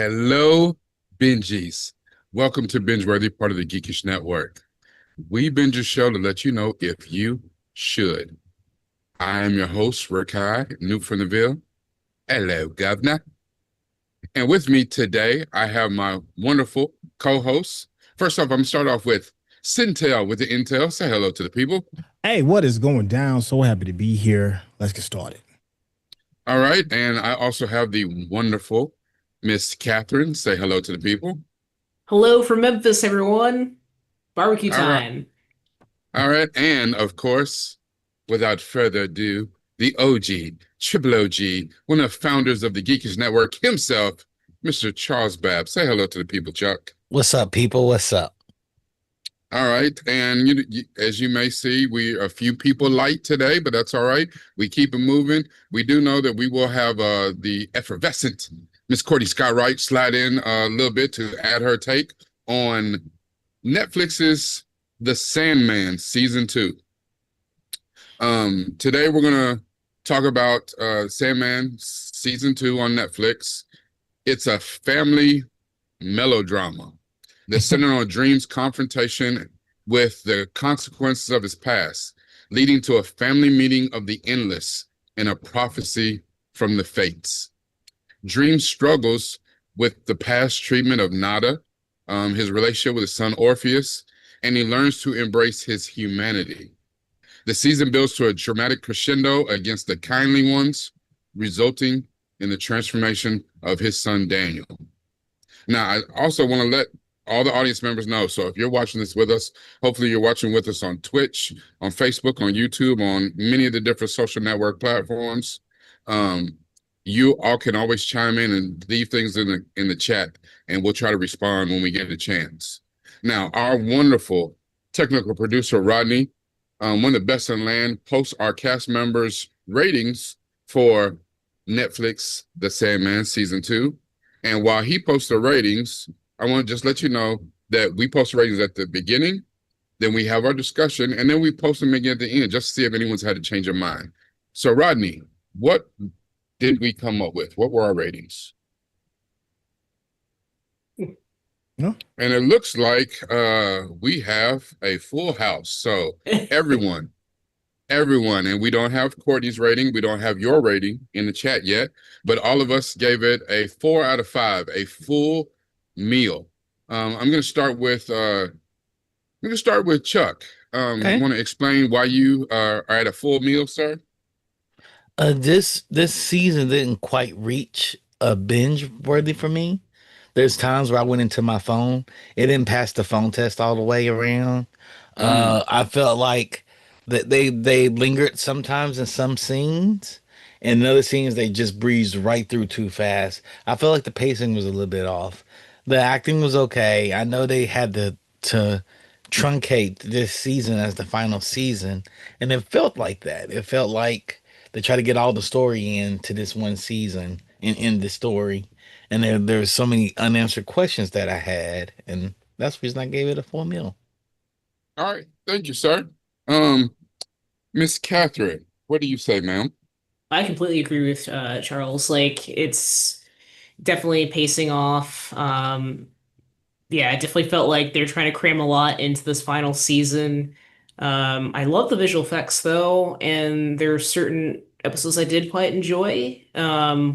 Hello, Bingies. Welcome to BingeWorthy, part of the Geekish Network. We binge a show to let you know if you should. I am your host, Rakai, new from the Ville. Hello, Governor. And with me today, I have my wonderful co-hosts. First off, I'm going to start off with Sintel with the Intel. Say hello to the people. Hey, what is going down? So happy to be here. Let's get started. All right. And I also have the wonderful Miss Catherine. Say hello to the people. Hello from Memphis, everyone. Barbecue All right. time. All right. And of course, without further ado, the OG, Triple OG, one of the founders of the Geekish Network himself, Mr. Charles Babb. Say hello to the people, Chuck. What's up, people? What's up? All right. And as you may see, we are a few people light today, but that's all right. We keep it moving. We do know that we will have the effervescent Miss Courtney Scott Wright slide in a little bit to add her take on Netflix's The Sandman season 2. Today we're gonna talk about Sandman season 2 on Netflix. It's a family melodrama that's centered on Dream's confrontation with the consequences of his past, leading to a family meeting of the endless and a prophecy from the fates. Dream struggles with the past treatment of Nada, his relationship with his son Orpheus, and he learns to embrace his humanity. The season builds to a dramatic crescendo against the kindly ones, resulting in the transformation of his son Daniel. Now, I also want to let all the audience members know. So if you're watching this with us, hopefully you're watching with us on Twitch, on Facebook, on YouTube, on many of the different social network platforms. You all can always chime in and leave things in the chat, and we'll try to respond when we get a chance. Now, our wonderful technical producer, Rodney, one of the best in land, posts our cast members' ratings for Netflix, The Sandman Season 2. And while he posts the ratings, I want to just let you know that we post ratings at the beginning, then we have our discussion, and then we post them again at the end just to see if anyone's had a change of mind. So, Rodney, what did we come up with? What were our ratings? No? And it looks like we have a full house. So everyone, and we don't have Courtney's rating. We don't have your rating in the chat yet, but all of us gave it a 4 out of 5, a full meal. I'm going to start with Chuck. Okay. Want to explain why you are at a full meal, sir? This season didn't quite reach a binge worthy for me. There's times where I went into my phone. It didn't pass the phone test all the way around. I felt like that they lingered sometimes in some scenes, and in other scenes they just breezed right through too fast. I felt like the pacing was a little bit off. The acting was okay. I know they had to truncate this season as the final season, and it felt like that. It felt like they try to get all the story into this one season and end the story. And there's so many unanswered questions that I had, and that's the reason I gave it a full meal. All right, thank you, sir. Miss Catherine, what do you say, ma'am? I completely agree with Charles. Like it's definitely pacing off. Yeah, it definitely felt like they're trying to cram a lot into this final season. I love the visual effects though, and there are certain episodes I did quite enjoy. But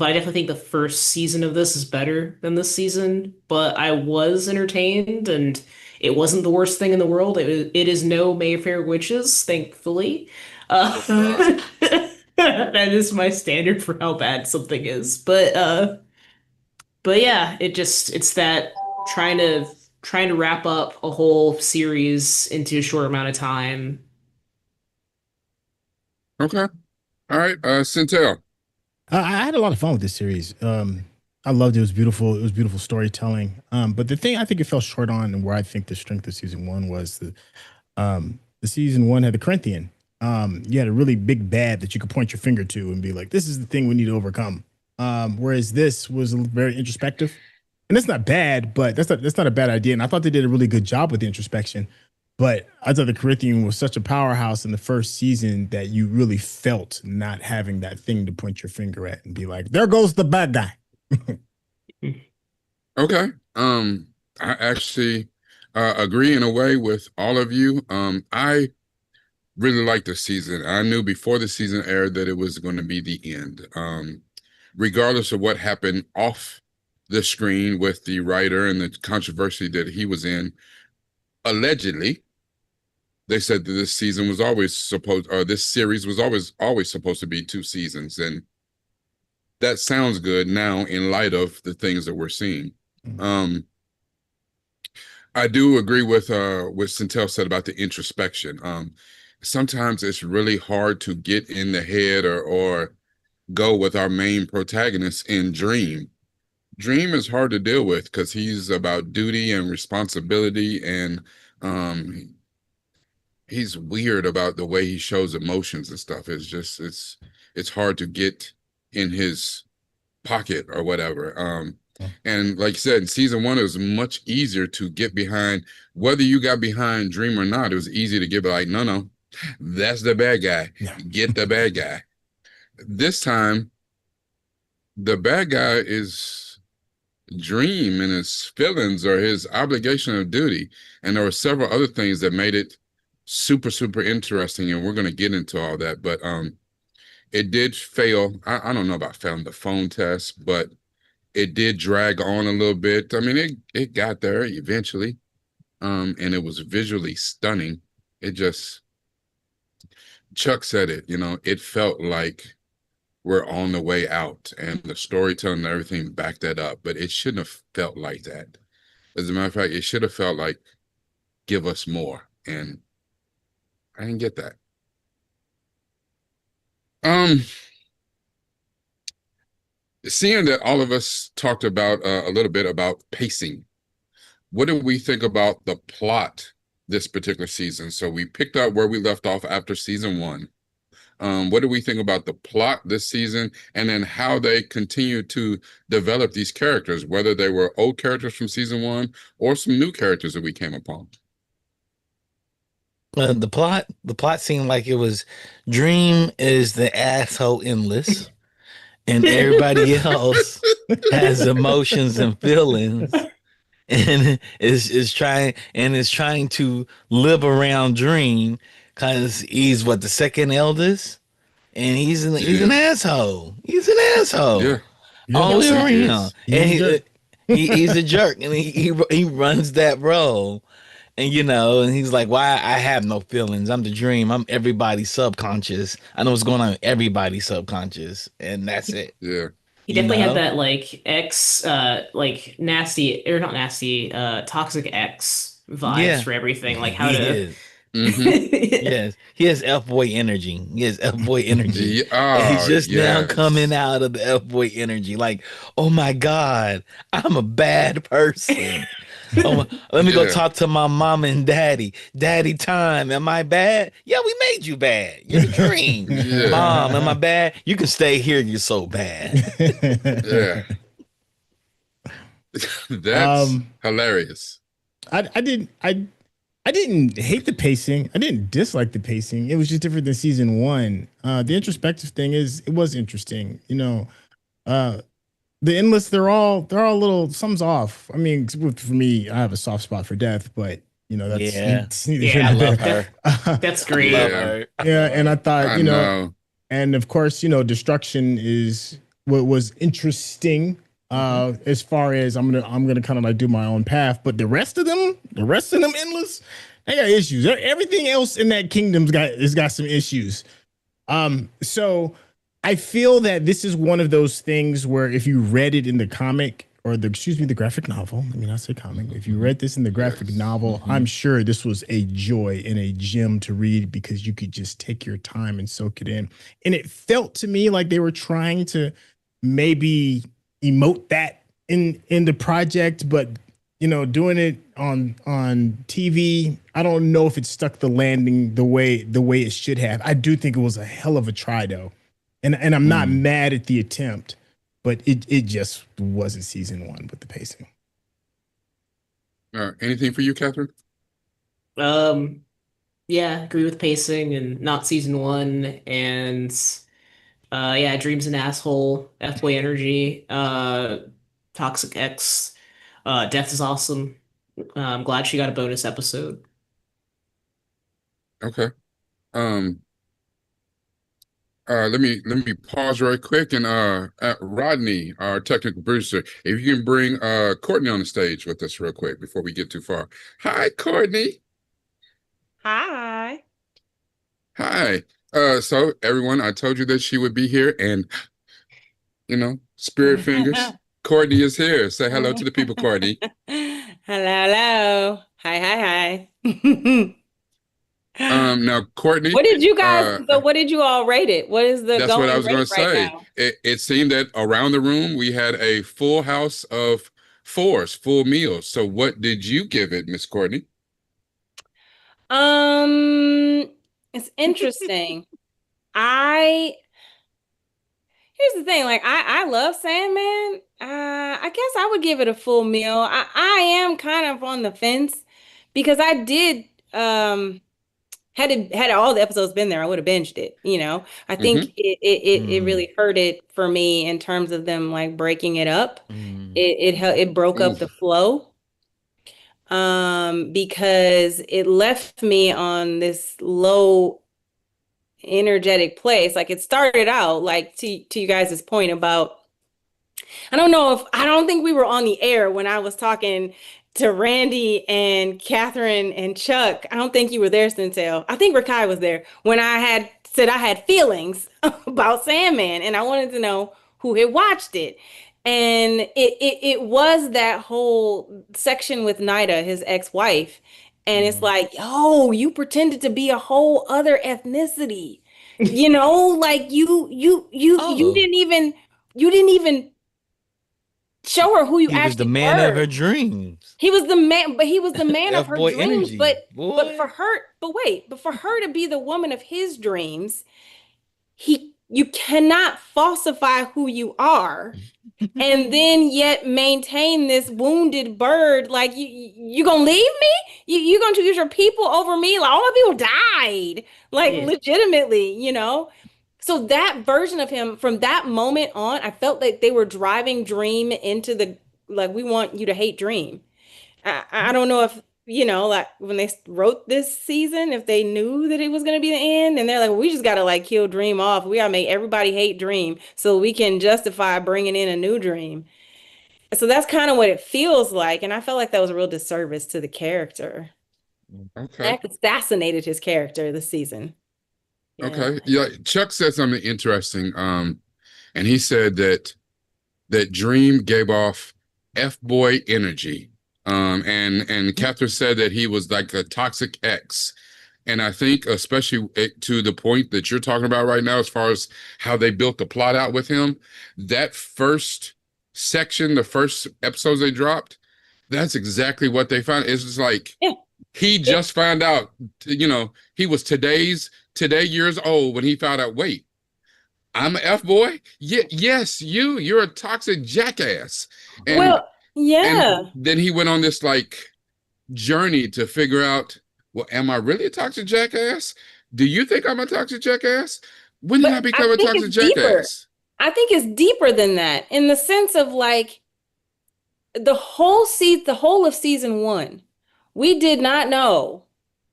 I definitely think the first season of this is better than this season. But I was entertained, and it wasn't the worst thing in the world. It is no Mayfair Witches, thankfully. Uh, that is my standard for how bad something is. But yeah, it's that trying to wrap up a whole series into a short amount of time. Okay. All right, Centel. I had a lot of fun with this series. I loved it. It was beautiful. It was beautiful storytelling. But the thing I think it fell short on, and where I think the strength of season one was the season one had the Corinthian. You had a really big bad that you could point your finger to and be like, "This is the thing we need to overcome." Whereas this was very introspective, and it's not bad, but that's not a bad idea. And I thought they did a really good job with the introspection. But I thought the Corinthian was such a powerhouse in the first season that you really felt not having that thing to point your finger at and be like, "There goes the bad guy." Okay. I actually agree in a way with all of you. I really liked the season. I knew before the season aired that it was going to be the end. Regardless of what happened off the screen with the writer and the controversy that he was in, allegedly, they said that this season was always supposed, or this series was always supposed to be 2 seasons, and that sounds good now in light of the things that we're seeing. I do agree with what Centel said about the introspection. Sometimes it's really hard to get in the head or go with our main protagonist in Dream. Dream is hard to deal with because he's about duty and responsibility, and um, he's weird about the way he shows emotions and stuff. It's hard to get in his pocket or whatever. And like you said, in season one, it was much easier to get behind. Whether you got behind Dream or not, it was easy to get like, no, no, that's the bad guy. Yeah. Get the bad guy. This time, the bad guy is Dream and his feelings or his obligation of duty. And there were several other things that made it super, super interesting. And we're going to get into all that. But it did fail. I don't know about failing the phone test, but it did drag on a little bit. I mean, it got there eventually. And it was visually stunning. It just, Chuck said it, it felt like we're on the way out, and the storytelling and everything backed that up, but it shouldn't have felt like that. As a matter of fact, it should have felt like, give us more. And I didn't get that. Seeing that all of us talked about a little bit about pacing, what do we think about the plot this particular season? So we picked up where we left off after season one. What do we think about the plot this season, and then how they continue to develop these characters, whether they were old characters from season one or some new characters that we came upon? The plot seemed like it was Dream is the asshole endless, and everybody else has emotions and feelings, and is trying to live around Dream because he's what, the second eldest, and he's an asshole. He's an asshole. Yeah. All the Yes, way he around, is. and he's a jerk, and he runs that role. And and he's like, "Why? I have no feelings. I'm the Dream. I'm everybody's subconscious. I know what's going on in everybody's subconscious, and that's it." Yeah. He You definitely had know? that like like nasty or not nasty, toxic X vibes Yeah, for everything. Like how he to is. Mm-hmm. Yes, he has F boy energy. He has F boy energy, Yeah. and he's Oh, just now coming yes. out of the F boy energy. Like, oh my God, I'm a bad person. Oh, let me go Yeah. talk to my mom and daddy. Daddy time. Am I bad? Yeah, we made you bad. You're the Dream. Yeah. Mom, am I bad? You can stay here. You're so bad. Yeah. That's Um, hilarious. I didn't hate the pacing. I didn't dislike the pacing. It was just different than season one. The introspective thing it was interesting. Uh, the endless, they're all little, something's off. I mean, for me, I have a soft spot for death, but that's Yeah. it's neither here Yeah, I nor love there. her. that's I love great. Yeah. her. Yeah, and I thought, I know. and of course, destruction is what was interesting. As far as I'm gonna kind of like do my own path, but the rest of them endless, they got issues. Everything else in that kingdom's got some issues. So I feel that this is one of those things where if you read it in the comic or the graphic novel, let me not say comic. If you read this in the graphic Yes. novel, I'm sure this was a joy and a gem to read because you could just take your time and soak it in. And it felt to me like they were trying to maybe emote that in the project, but doing it on TV, I don't know if it stuck the landing the way it should have. I do think it was a hell of a try though. And I'm not mad at the attempt, but it just wasn't season one with the pacing. Anything for you, Catherine? Yeah, agree with pacing and not season one. And yeah, Dream's an asshole, F-boy energy, Toxic X, Death is awesome. I'm glad she got a bonus episode. Okay. Um, let me pause right quick and Rodney, our technical producer, if you can bring Courtney on the stage with us real quick before we get too far. Hi, Courtney. Hi. Hi. So everyone, I told you that she would be here, and spirit fingers. Courtney is here. Say hello to the people, Courtney. Hello, hello. Hi, hi. Now, Courtney, What did you guys, uh, so what did you all rate it? What is the that's what I going was going rate to right say. now? It seemed that around the room we had a full house of fours, full meals. So, what did you give it, Miss Courtney? Um, it's interesting. I Here's the thing, like I love Sandman. I guess I would give it a full meal. I am kind of on the fence because I did had all the episodes been there, I would have binged it, you know. I think Mm-hmm. it Mm, really hurt it for me in terms of them like breaking it up. mm. It broke up Ooh. the flow because it left me on this low energetic place. Like it started out like to you guys' point about I don't think we were on the air when I was talking to Randy and Catherine and Chuck. I don't think you were there, Centel. I think Rakai was there when I had said I had feelings about Sandman and I wanted to know who had watched it. And it was that whole section with Nida, his ex-wife. And it's Mm. like, oh, you pretended to be a whole other ethnicity. You know, like you Oh, didn't even show her who you he was the actually man of were. her dreams. He was the man, but he was the man of F her boy dreams. energy, But for boy. her, but for her to be the woman of his dreams, you cannot falsify who you are and then yet maintain this wounded bird. Like you gonna leave me? You gonna choose your people over me? Like all my people died, like Yeah. legitimately, you know. So that version of him, from that moment on, I felt like they were driving Dream into the like we want you to hate Dream. I don't know if you know, like when they wrote this season, if they knew that it was gonna be the end, and they're like, well, we just gotta like kill Dream off. We gotta make everybody hate Dream so we can justify bringing in a new Dream. So that's kind of what it feels like, and I felt like that was a real disservice to the character. Okay. That assassinated his character this season. Yeah. Okay. Yeah. Chuck said something interesting. And he said that Dream gave off F-boy energy. And Catherine said that he was like a toxic ex. And I think, especially to the point that you're talking about right now, as far as how they built the plot out with him, that first section, the first episodes they dropped, that's exactly what they found. It's just like Yeah. he just found out, he was today years old when he found out, wait, I'm an F boy? Yeah, yes, you're a toxic jackass. And Well, yeah. then he went on this like journey to figure out, well, am I really a toxic jackass? Do you think I'm a toxic jackass? When did But I I become a think toxic it's deeper. jackass? I think it's deeper than that in the sense of like the whole of season one, we did not know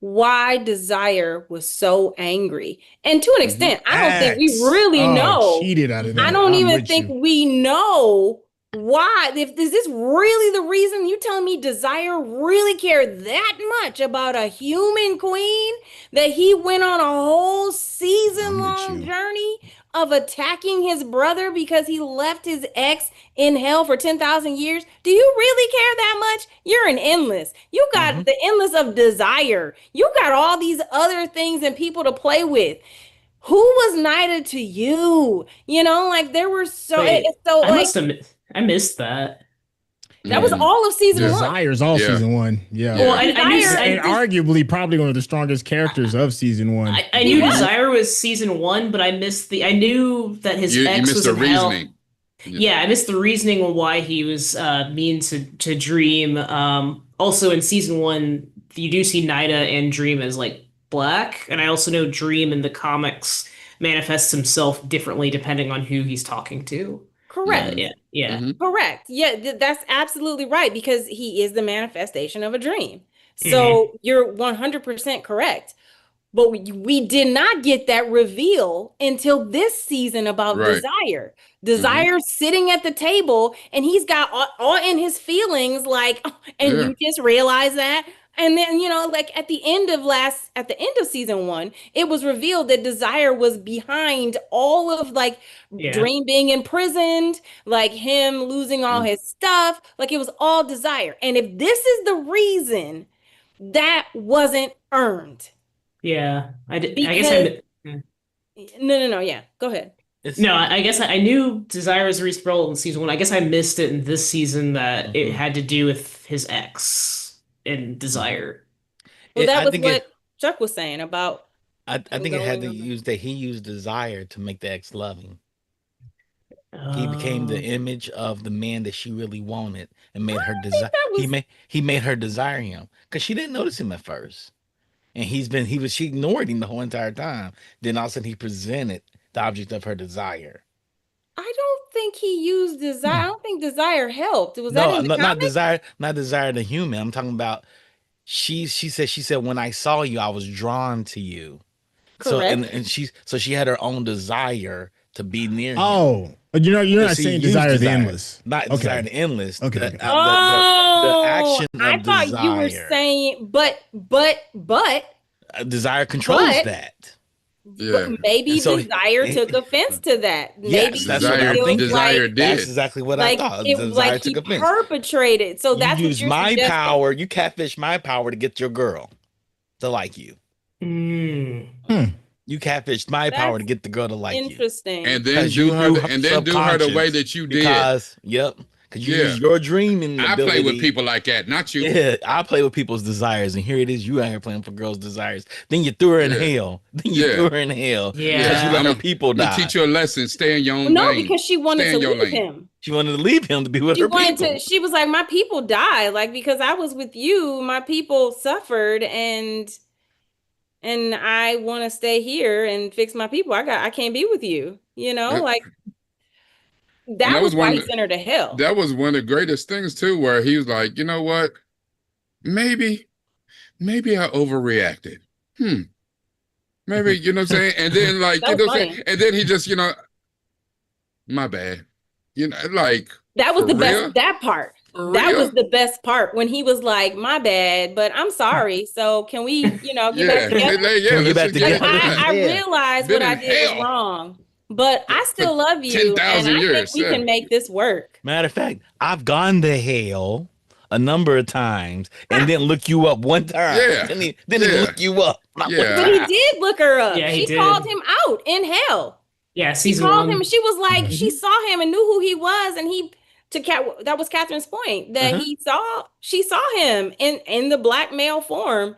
why Desire was so angry. And to an Mm-hmm. extent, I don't think we Facts. really Oh, know. cheated out of I that. don't I'm even with think you. we know why. If is this really the reason you telling me Desire really cared that much about a human queen that he went on a whole season I'm with long you. journey of attacking his brother because he left his ex in hell for 10,000 years? Do you really care that much? You're an endless. You Hmm. got the endless of desire. You got all these other things and people to play with. Who was Nida to you? You know, like there were Wait, so I like must have I missed that. that was Mm, all of season yeah, one. Desire's all yeah, season one. Yeah. Well, yeah. I knew Desire And I, just arguably probably one of the strongest characters of season one. I he knew was. Desire was season one, but I knew that his You ex missed was the in hell. reasoning. Yeah. Yeah, I missed the reasoning on why he was mean to Dream. Also in season one, you do see Nida and Dream as like black, and I also know Dream in the comics manifests himself differently depending on who he's talking to. Correct. Yeah, yeah. Mm-hmm. Correct. Yeah, that's absolutely right because he is the manifestation of a dream. Hmm. So you're 100% correct. But we did not get that reveal until this season about Right. Desire. Mm-hmm. Desire sitting at the table and he's got all in his feelings, like, "Oh, and Yeah. you just realize that." And then, you know, like at the end of season one, it was revealed that Desire was behind all of like Yeah. Dream being imprisoned, like him losing all Mm. his stuff. Like it was all Desire. And if this is the reason that wasn't earned. Yeah, I did. I Because guess I. no, yeah, go ahead. No, I guess I knew Desire was Reese Sproul in season one. I guess I missed it in this season that it had to do with his ex in Desire. Well, that I was think what Chuck was saying about I him think it had going to on. use that he used desire to make the ex loving. He became the Oh. image of the man that she really wanted and made her I think desire. that was He made her desire him because she didn't notice him at first, and she ignored him the whole entire time. Then all of a sudden he presented the object of her desire. I don't think he used desire. I don't think desire helped. Was that No, in the not comic? not desire the human. I'm talking about she said when I saw you, I was drawn to you. So Correct. and she had her own desire to be near him. Oh, you're So not she saying used desire the endless. not desire the endless. Okay, The, okay. the Oh, action I of thought you were desire. saying, Desire controls but that. Yeah. maybe And so desire took offense to that. Maybe yes, he that's what I'm feels thinking. Desire That's did. exactly what I thought. Desire like he took offense. perpetrated. So You that's what use you're my suggesting. power, you catfish my power to get your girl to like you. Mm. You catfish my power to That's get the girl to like you. Interesting. And then 'Cause do you her, do and then do her the way that you did. Because you Yeah. use your dreaming I ability. play with people like that, not you. Yeah, I play with people's desires, and here it is. You out here playing for girls' desires. Then you threw her in Yeah. hell. Then you Yeah. threw her in hell Yeah. because you let her I'ma- people I'ma die. teach you a lesson. Stay in your own No, lane. because she wanted Stay to in your leave lane. him. She wanted to leave him to be with She her wanted people. to, she was like, my people died. Like, because I was with you, my people suffered, and I want to stay here and fix my people. I can't be with you. Like And that that was was why one. he sent her to hell. That was one of the greatest things too, where he was like, you know what? Maybe I overreacted. Maybe, you know what I'm saying? And then like, That you was know what I'm saying? funny. And then he just, my bad. Like That was for the real? best, that part. For That real? was the best part when he was like, my bad, but I'm sorry. So can we, get back Yeah. together? Can we get Let's back just get together? back. I Yeah. realized Been what I in did was hell wrong, but I for still love you, and 10,000 I think years. we Yeah. can make this work. Matter of fact, I've gone to hell a number of times and then look you up one time. Yeah. Then he Yeah. look you up. Not one Yeah. But he time. did look her up. Yeah, he She did. called him out in hell. Yeah, She season called one. him. She was like, Mhm. she saw him and knew who he was, and that was Catherine's point, that she saw him in the black male form,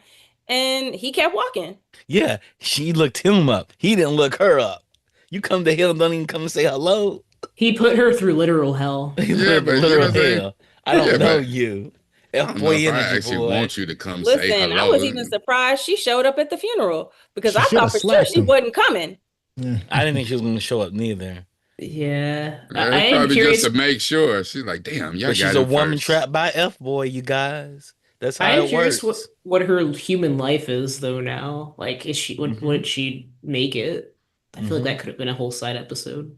and he kept walking. Yeah, she looked him up. He didn't look her up. You come to hell and don't even come and say hello. He put her through literal hell. He Yeah, lived but you know literal what I'm saying? hell. I don't Yeah, know but you. I don't know F-boy if I energy, actually boy. want you to come say Listen, hello. I was even surprised she showed up at the funeral, because She I shoulda thought for sure slapped she him. wasn't coming. Yeah. I didn't think she was going to show up neither. Yeah, Yeah, I am probably curious. just to make sure. She's like, damn, y'all But she's got a him woman first. trapped by F-boy, you guys. That's how I am it curious works. what her human life is though now. Like, is she would she make it? I feel like that could have been a whole side episode.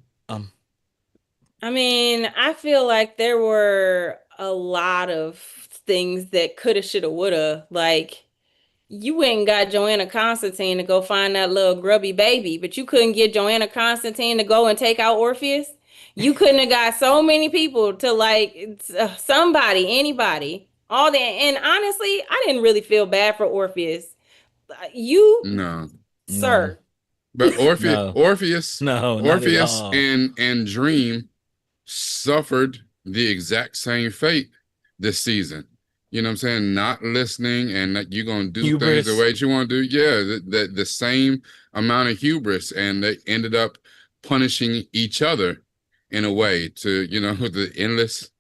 I mean, I feel like there were a lot of things that coulda, shoulda, woulda. Like, you went and got Joanna Constantine to go find that little grubby baby, but you couldn't get Joanna Constantine to go and take out Orpheus. You couldn't have got so many people to somebody, anybody, all that. And honestly, I didn't really feel bad for Orpheus. You, No. sir. But No. Orpheus No, not at all. and Dream suffered the exact same fate this season. You know what I'm saying? Not listening, and that you're gonna do Hubris. things the way you want to do. Yeah, the same amount of hubris, and they ended up punishing each other in a way to, the endless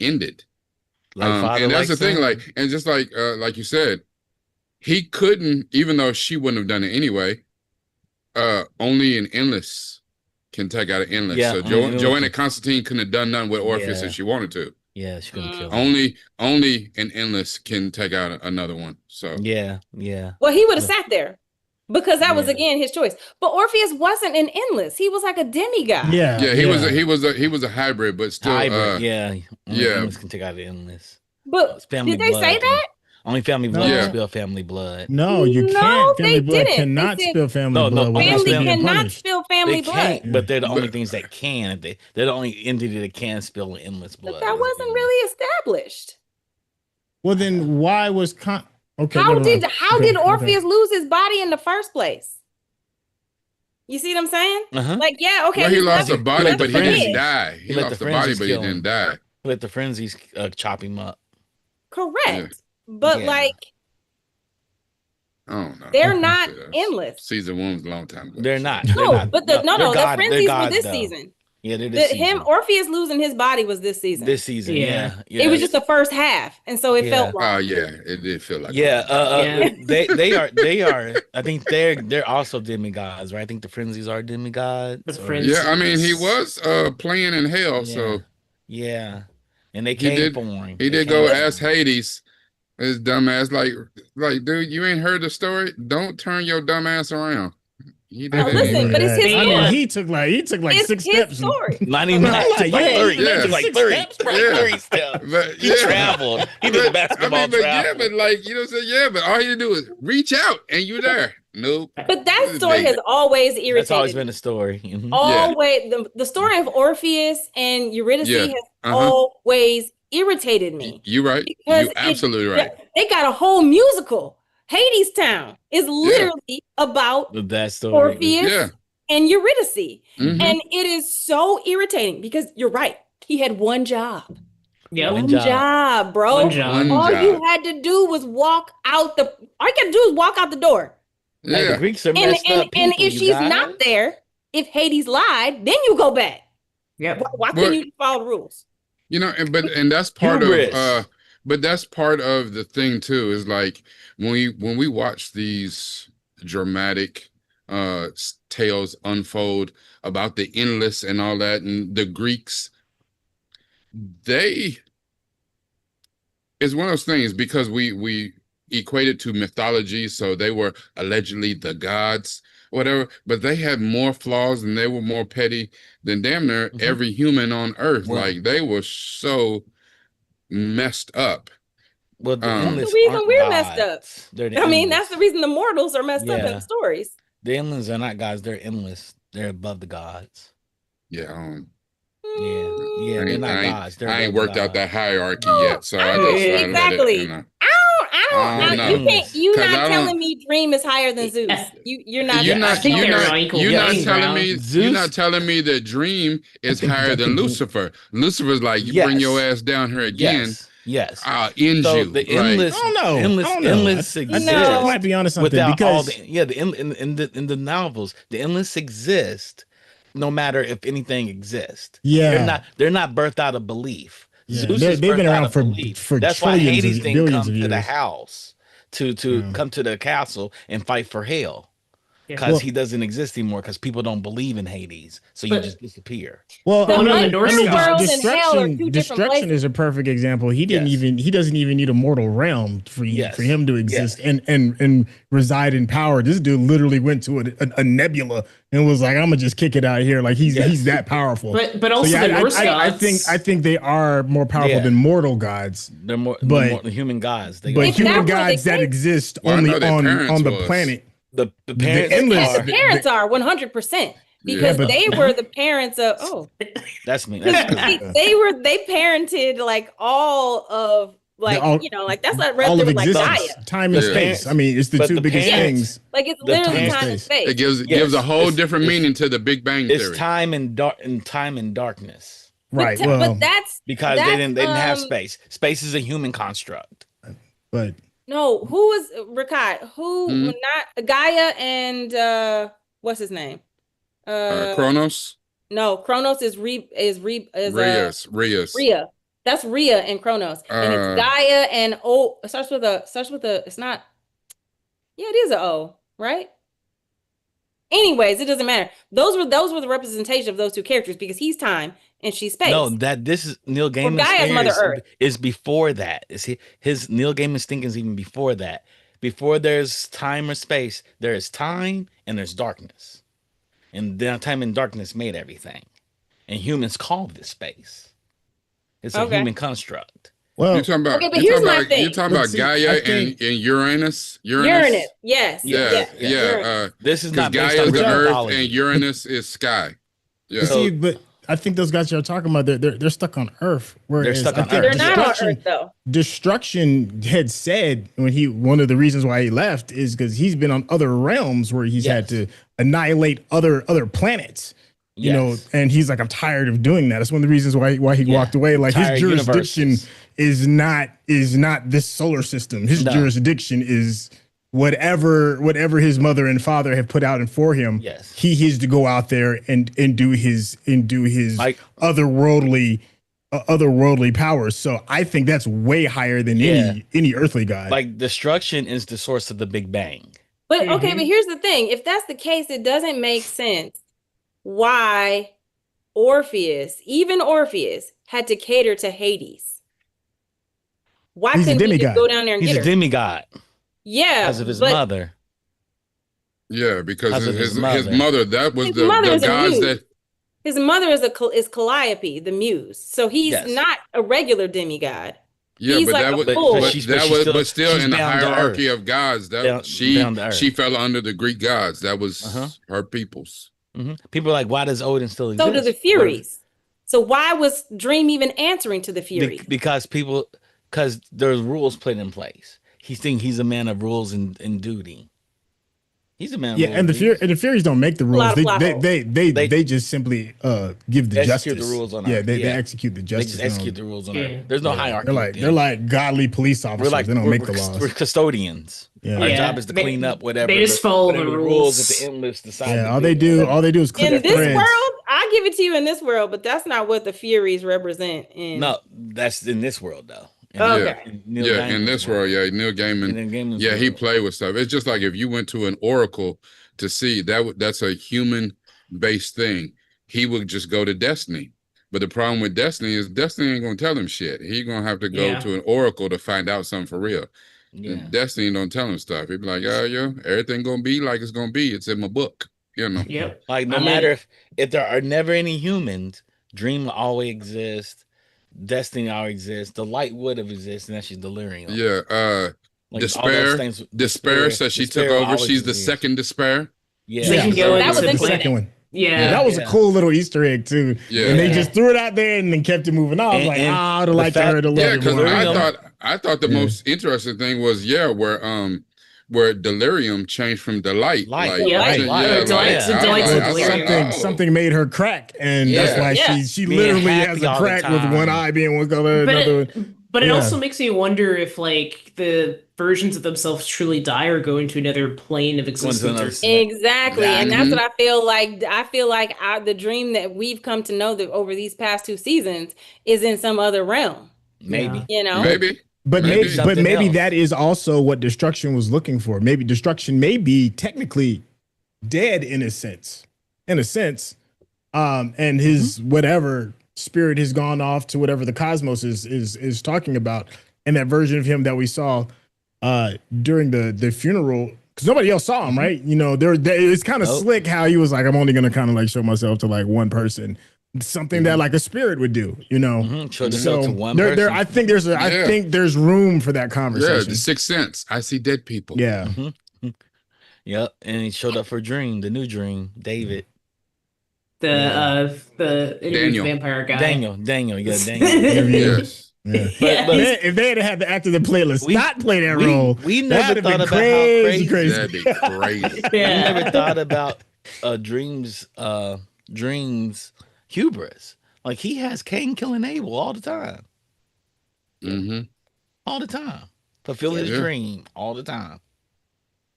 ended. Like father, and that's like the thing, son. and just like you said, he couldn't, even though she wouldn't have done it anyway. Only an endless can take out an endless. Yeah, So only an Joanna endless. Constantine couldn't have done nothing with Orpheus Yeah. if she wanted to. Yeah, she couldn't kill him. Only an endless can take out another one. So Yeah. Well, he would have sat there, because that was Yeah. again his choice. But Orpheus wasn't an endless. He was like a demigod. Yeah. he was a hybrid, but still Hybrid, yeah. Only yeah. endless can take out the endless. But It's family did they blood, say man. that? Only family No. blood Yeah. can spill family blood. No, you No, can't. they Family blood didn't. They cannot said spill family No, blood without family Family being cannot punished. spill family They blood. can't, but they're the only But- things that can. They're the only entity that can spill endless blood. But that wasn't really established. Well, then why was Okay. How never mind. did Okay. Orpheus lose his body in the first place? You see what I'm saying? Uh-huh. Like, yeah, okay. Well, he he's lost left- a body, let but the he didn't frenzies- die. He let lost the the body, frenzies but he kill him. didn't die. Let the frenzies chop him up. Correct. Yeah. But Yeah. like, I don't know. they're Okay. not Yeah. endless. Season 1 was a long time ago. They're so- not. No, They're not. but the they're the frenzies were gods, this though. season. Yeah, they're this season. Orpheus losing his body was this season. This season, Yeah. yeah. It was just the first half, and so it felt long. Oh, yeah. It did feel like Yeah, Yeah. they are. I think they're also demigods, right? I think the frenzies are demigods. The or- frenzies. Yeah, I mean, he was playing in hell, so Yeah, and they he came did- for him. he They did came go for ask him. Hades, his dumbass, like, dude, you ain't heard the story? Don't turn your dumbass around. He did No, it listen, anyway. but it's his They, I mean, story. he took like It's 6 his steps. story. Not even that. Like, Took like yeah, 30. yeah. Took like Six 30. steps, Like yeah. 30 steps. But, He yeah. traveled. He did the basketball but yeah, travel. but like, you know what I'm saying? Yeah, but all you do is reach out and you're there. Nope. But that story has always irritated That's always me. been a story. Mhm. Always the story of Orpheus and Eurydice Yeah. has Uh-huh. always irritated me. You right. Because You absolutely right. They got a whole musical. Hades Town is literally about That story. Orpheus Yeah. and Eurydice. Mhm. And it is so irritating because you're right. He had one job. Yep. One One job. job, bro. One job. One All job. you had to do was walk out the door. Hey, the Yeah. Greeks are And messed up and people, if you she's guys. not there, if Hades lied, then you go back. Yep. Why couldn't But- you just follow the rules? You know, and that's part Hubris. of but that's part of the thing too, is like when we watch these dramatic tales unfold about the endless and all that, and the Greeks, it's one of those things because we equate it to mythology, so they were allegedly the gods, whatever, but they had more flaws and they were more petty than damn near Mhm. every human on earth. Well- Like they were so messed up. Well, the That's the endless reason aren't we're messed gods. They're the I mean, endless. that's the reason the mortals are messed up in Yeah. the stories. The endless are not gods. They're endless. They're above the gods. Yeah, Yeah, they're not gods. They're I ain't above the worked out gods. that hierarchy No, yet, so I just let it, exactly. you know. I don't. know. You can't. You're 'Cause I not don't- telling me Dream is higher than Zeus. Yeah. You're not. You're Yeah, not I think you're they're not on equal you're not footing telling ground. me you're Zeus- not telling me that Dream is think- higher I than think- Lucifer. Lucifer's like, you bring your ass down here again, Yes. I'll end So you. the Like, endless, I don't know. endless, I don't know. endless I exists. think you might be onto something without all because in the novels, the endless exist no matter if anything exists. Yeah. They're not birthed out of belief. Yeah, Zeus they've is been birthed out around of for belief. for That's why trillions Hades of didn't billions come of to the years. house to Yeah. come to the castle and fight for hell. Yeah. Because Well- he doesn't exist anymore because people don't believe in Hades. So you But- just disappear. Well, The I mean, Norse gods. I mean, Underworld and hell are two different destruction places. is a perfect example. He didn't Yes. he doesn't even need a mortal realm for Yes. for him to exist and reside in power. This dude literally went to a nebula and was like, "I'm gonna just kick it out here." Like he's that powerful. But also So, yeah, the Norse gods. I think they are more powerful Yeah. than mortal gods, They're more, But- the human gods. They but If human that were the gods that case- exist Well, I only know their on parents the was. planet. the parents endless- are, The parents are 100% because Yeah, but- they were the parents of. Oh, that's me. That's they parented like all of like all- like that's like right All there of with like existence, Gaia. time and The space. parents- I mean, it's the but two the biggest parents- things. Like it's The literally time time and and space. it gives Yes, a whole it's- different it's- meaning to the Big Bang it's Theory. time and darkness Right. But, Well, but that's because that's, they didn't have um, space. Space is a human construct. but No, who was Rakai? Who Mhm. not Gaia and what's his name? Kronos, No, Kronos is Reyes. Rhea. That's Rhea and Kronos. And it's Gaia and it starts with a it's not. Yeah, it is a O, right? Anyways, it doesn't matter. Those were the representation of those two characters because he's time and she's space. No, this is Neil Gaiman's Gaia's theory Mother Earth. is before that. His Neil Gaiman's thinking is even before that. Before there's time or space, there is time and there's darkness. And then time and darkness made everything. And humans call this space. It's a Okay. human construct. well, You're talking about Okay, but here's my thing. you're talking But about see, Gaia I think- and Uranus. Uranus. Yes. Yeah, yes, yeah. Uranus. This is Because not based Gaia on is the Earth mythology. and Uranus is sky. Yeah. but see, but I think those guys you're talking about, they're stuck on Earth. Whereas stuck I on think Earth. They're not on Earth though. Destruction had said one of the reasons why he left is because he's been on other realms where he's had to annihilate other planets. You know, and he's like, I'm tired of doing that. That's one of the reasons why he walked away. Like his jurisdiction is not this solar system. His jurisdiction is whatever his mother and father have put out and for him. Yes. He is to go out there and do his like otherworldly powers. So I think that's way higher than any earthly god. Like destruction is the source of the Big Bang. But okay, but here's the thing. If that's the case, it doesn't make sense why even Orpheus had to cater to Hades. Why couldn't he just go down there and get her? He's a demigod. Yeah. Because of his mother. Yeah, because his mother. mother, that was His the mother is a gods muse. that His mother is Calliope, the muse. So he's not a regular demigod. Yeah, he's but like that was, but still in the hierarchy of gods, that she fell under the Greek gods. That was her people's. People are like, why does Odin still exist? So do the Furies. So why was Dream even answering to the Furies? Because there's rules put in place. He's a man of rules and duty. He's a man. Yeah, and the Furies don't make the rules. They just simply give the justice. The rules on Earth. They execute the justice. They just execute the rules on Earth. There's no hierarchy. They're like godly police officers. They don't make the laws. We're custodians. Our job is to clean up whatever. They just follow the rules that the endless decide. Yeah, all they do is clip in this threads. world. I give it to you in this world, but that's not what the Furies represent. No, that's in this world though. In this world, Neil Gaiman, he played with stuff. It's just like if you went to an oracle to see that's a human-based thing, he would just go to Destiny. But the problem with Destiny is Destiny ain't gonna tell him shit. He's gonna have to go to an oracle to find out something for real. Yeah. Destiny don't tell him stuff. He'd be like, everything gonna be like it's gonna be. It's in my book, Yep. Like no matter if there are never any humans, Dream will always exist. Destiny always exists. The light would have existed, and that's just delirium. Yeah. Despair says she took over. She's the second Despair. Yeah. That was the second one. Yeah, that was a cool little Easter egg too. Yeah, and they just threw it out there and then kept it moving on. I was like, I'd like to hear it a little bit more. I thought the most interesting thing was where delirium changed from delight. Something made her crack, and that's why she literally has a crack with one eye being one color, another. But it also makes me wonder if like the versions of themselves truly die or go into another plane of existence. Exactly. And that's what I feel like. I feel like the Dream that we've come to know that over these past 2 seasons is in some other realm. Maybe. But maybe that is also what Destruction was looking for. Maybe Destruction may be technically dead in a sense. And his whatever spirit has gone off to whatever the cosmos is talking about. And that version of him that we saw during the funeral, because nobody else saw him, right? It's kind of slick how he was like, I'm only gonna kind of like show myself to like one person. Something that like a spirit would do, Show to one person. I think there's room for that conversation. Yeah, the Sixth Sense. I see dead people. Yeah. Yep, and he showed up for Dream, the new Dream, David. The Daniel. vampire guy. Daniel. Yes. Yeah. But if they had the actor that played play that role, we never thought about crazy. That'd be crazy. We never thought about Dream's hubris. Like he has Cain killing Abel all the time. All the time. Fulfilling his dream all the time.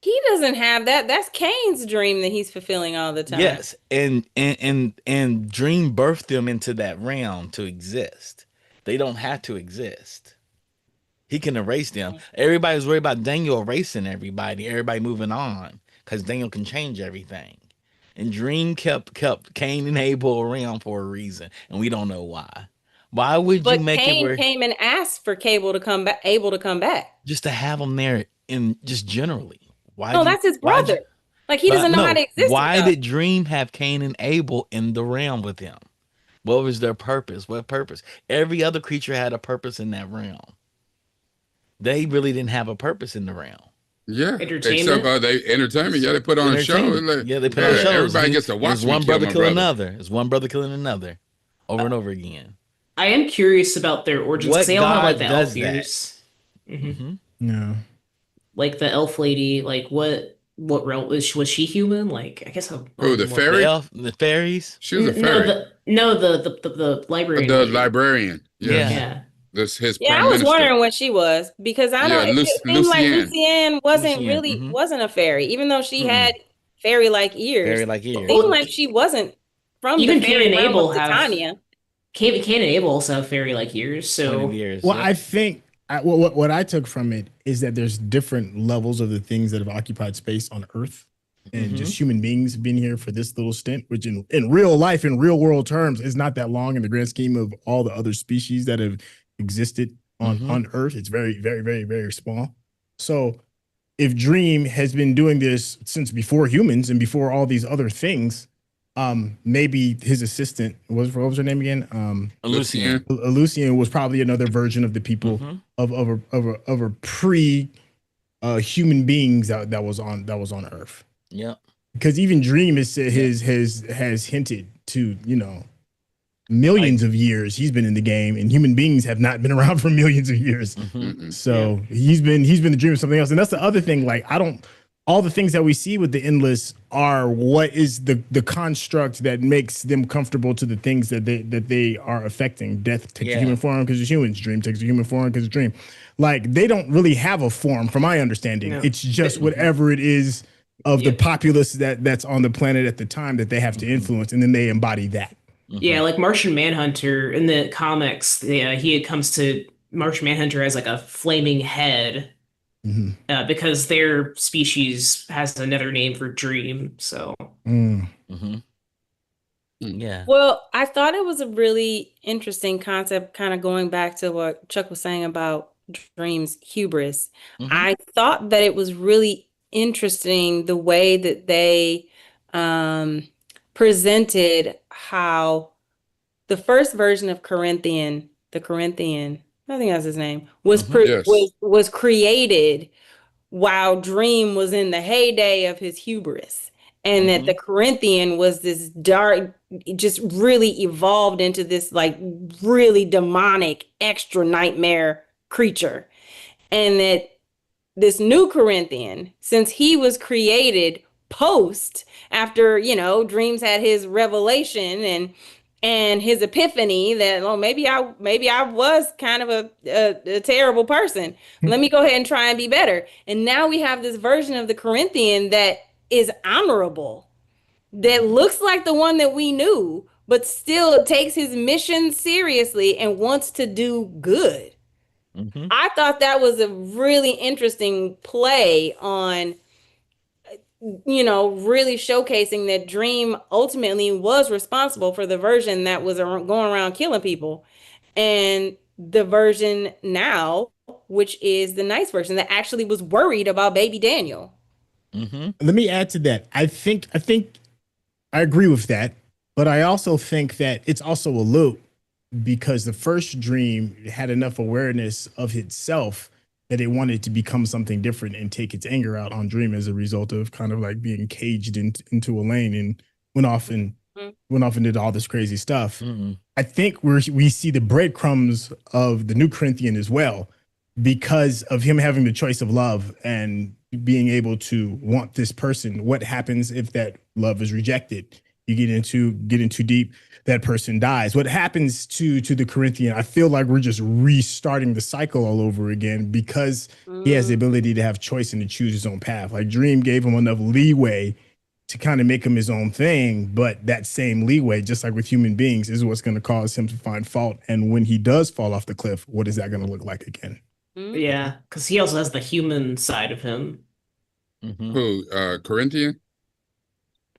He doesn't have that. That's Cain's dream that he's fulfilling all the time. Yes. And Dream birthed them into that realm to exist. They don't have to exist. He can erase them. Everybody's worried about Daniel erasing everybody moving on, because Daniel can change everything. And Dream kept Cain and Abel around for a reason, and we don't know why. Why would you make Cain it where came and asked for Abel to come back? Just to have him there in just generally. Why? No, that's his brother. Like he doesn't know how to exist. Why did Dream have Cain and Abel in the realm with him? What was their purpose? What purpose? Every other creature had a purpose in that realm. They really didn't have a purpose in the realm. Yeah, entertainment. Except entertainment. Yeah, they put on a show. They put on shows. Everybody gets to watch. It's one brother killing another. over and over again. I am curious about their origins What because they all have like god the does elf that? ears. Mm-hmm. No. Like the elf lady, like what realm was she human? Like I guess I'm Who, the more fairy? The fairies. She was a no fairy. the librarian The lady. librarian. Yes. Yeah. Yeah. This his Yeah, I prime was minister. wondering what she was because I Yeah, don't. It seemed like Lucienne. Lucienne Lucienne. wasn't a fairy, even though she Mm-mm. had fairy-like ears. Fairy like It ears. seemed Well, like she wasn't from the even Cain fairy and realm of Abel have Titania. Cain and Abel also have fairy like ears. Pointed So ears. Well, Yep. I think what I took from it is that there's different levels of the things that have occupied space on Earth, and just human beings being here for this little stint, which in real life, in real world terms, is not that long in the grand scheme of all the other species that have existed on Earth. It's very, very, very, very small. So if Dream has been doing this since before humans and before all these other things, maybe his assistant what was her name again? Lucienne. Lucian was probably another version of the people of a pre human beings that was on Earth. Yep. Because even Dream has hinted to, millions of years he's been in the game, and human beings have not been around for millions of years. So he's been the dream of something else. And that's the other thing. Like, all the things that we see with the Endless are what is the construct that makes them comfortable to the things that they are affecting. Death takes a human form because it's humans. Dream takes a human form because it's Dream. Like, they don't really have a form, from my understanding. No. It's just whatever it is of the populace that's on the planet at the time that they have to influence, and then they embody that. yeah, like Martian Manhunter in the comics, he comes to Martian Manhunter as like a flaming head because their species has another name for Dream. So Yeah. Well, I thought it was a really interesting concept, kind of going back to what Chuck was saying about Dream's hubris. I thought that it was really interesting the way that they presented how the first version of the Corinthian, I think that's his name, was Yes. was created while Dream was in the heyday of his hubris. And that the Corinthian was this dark, just really evolved into this like really demonic, extra nightmare creature. And that this new Corinthian, since he was created post after, Dreams had his revelation and his epiphany that, oh, maybe I was kind of a terrible person. Let me go ahead and try and be better. And now we have this version of the Corinthian that is honorable, that looks like the one that we knew, but still takes his mission seriously and wants to do good. I thought that was a really interesting play on, really showcasing that Dream ultimately was responsible for the version that was going around killing people, and the version now, which is the nice version that actually was worried about baby Daniel. Let me add to that. I think I agree with that, but I also think that it's also a loop, because the first Dream had enough awareness of itself that it wanted to become something different and take its anger out on Dream as a result of kind of like being caged into a lane, and went off and did all this crazy stuff. I think we see the breadcrumbs of the new Corinthian as well, because of him having the choice of love and being able to want this person. What happens if that love is rejected? You get in too deep, that person dies. What happens to the Corinthian? I feel like we're just restarting the cycle all over again, because he has the ability to have choice and to choose his own path. Like, Dream gave him enough leeway to kind of make him his own thing, but that same leeway, just like with human beings, is what's going to cause him to find fault. And when he does fall off the cliff, what is that going to look like again? yeah, because he also has the human side of him. Who? Corinthian?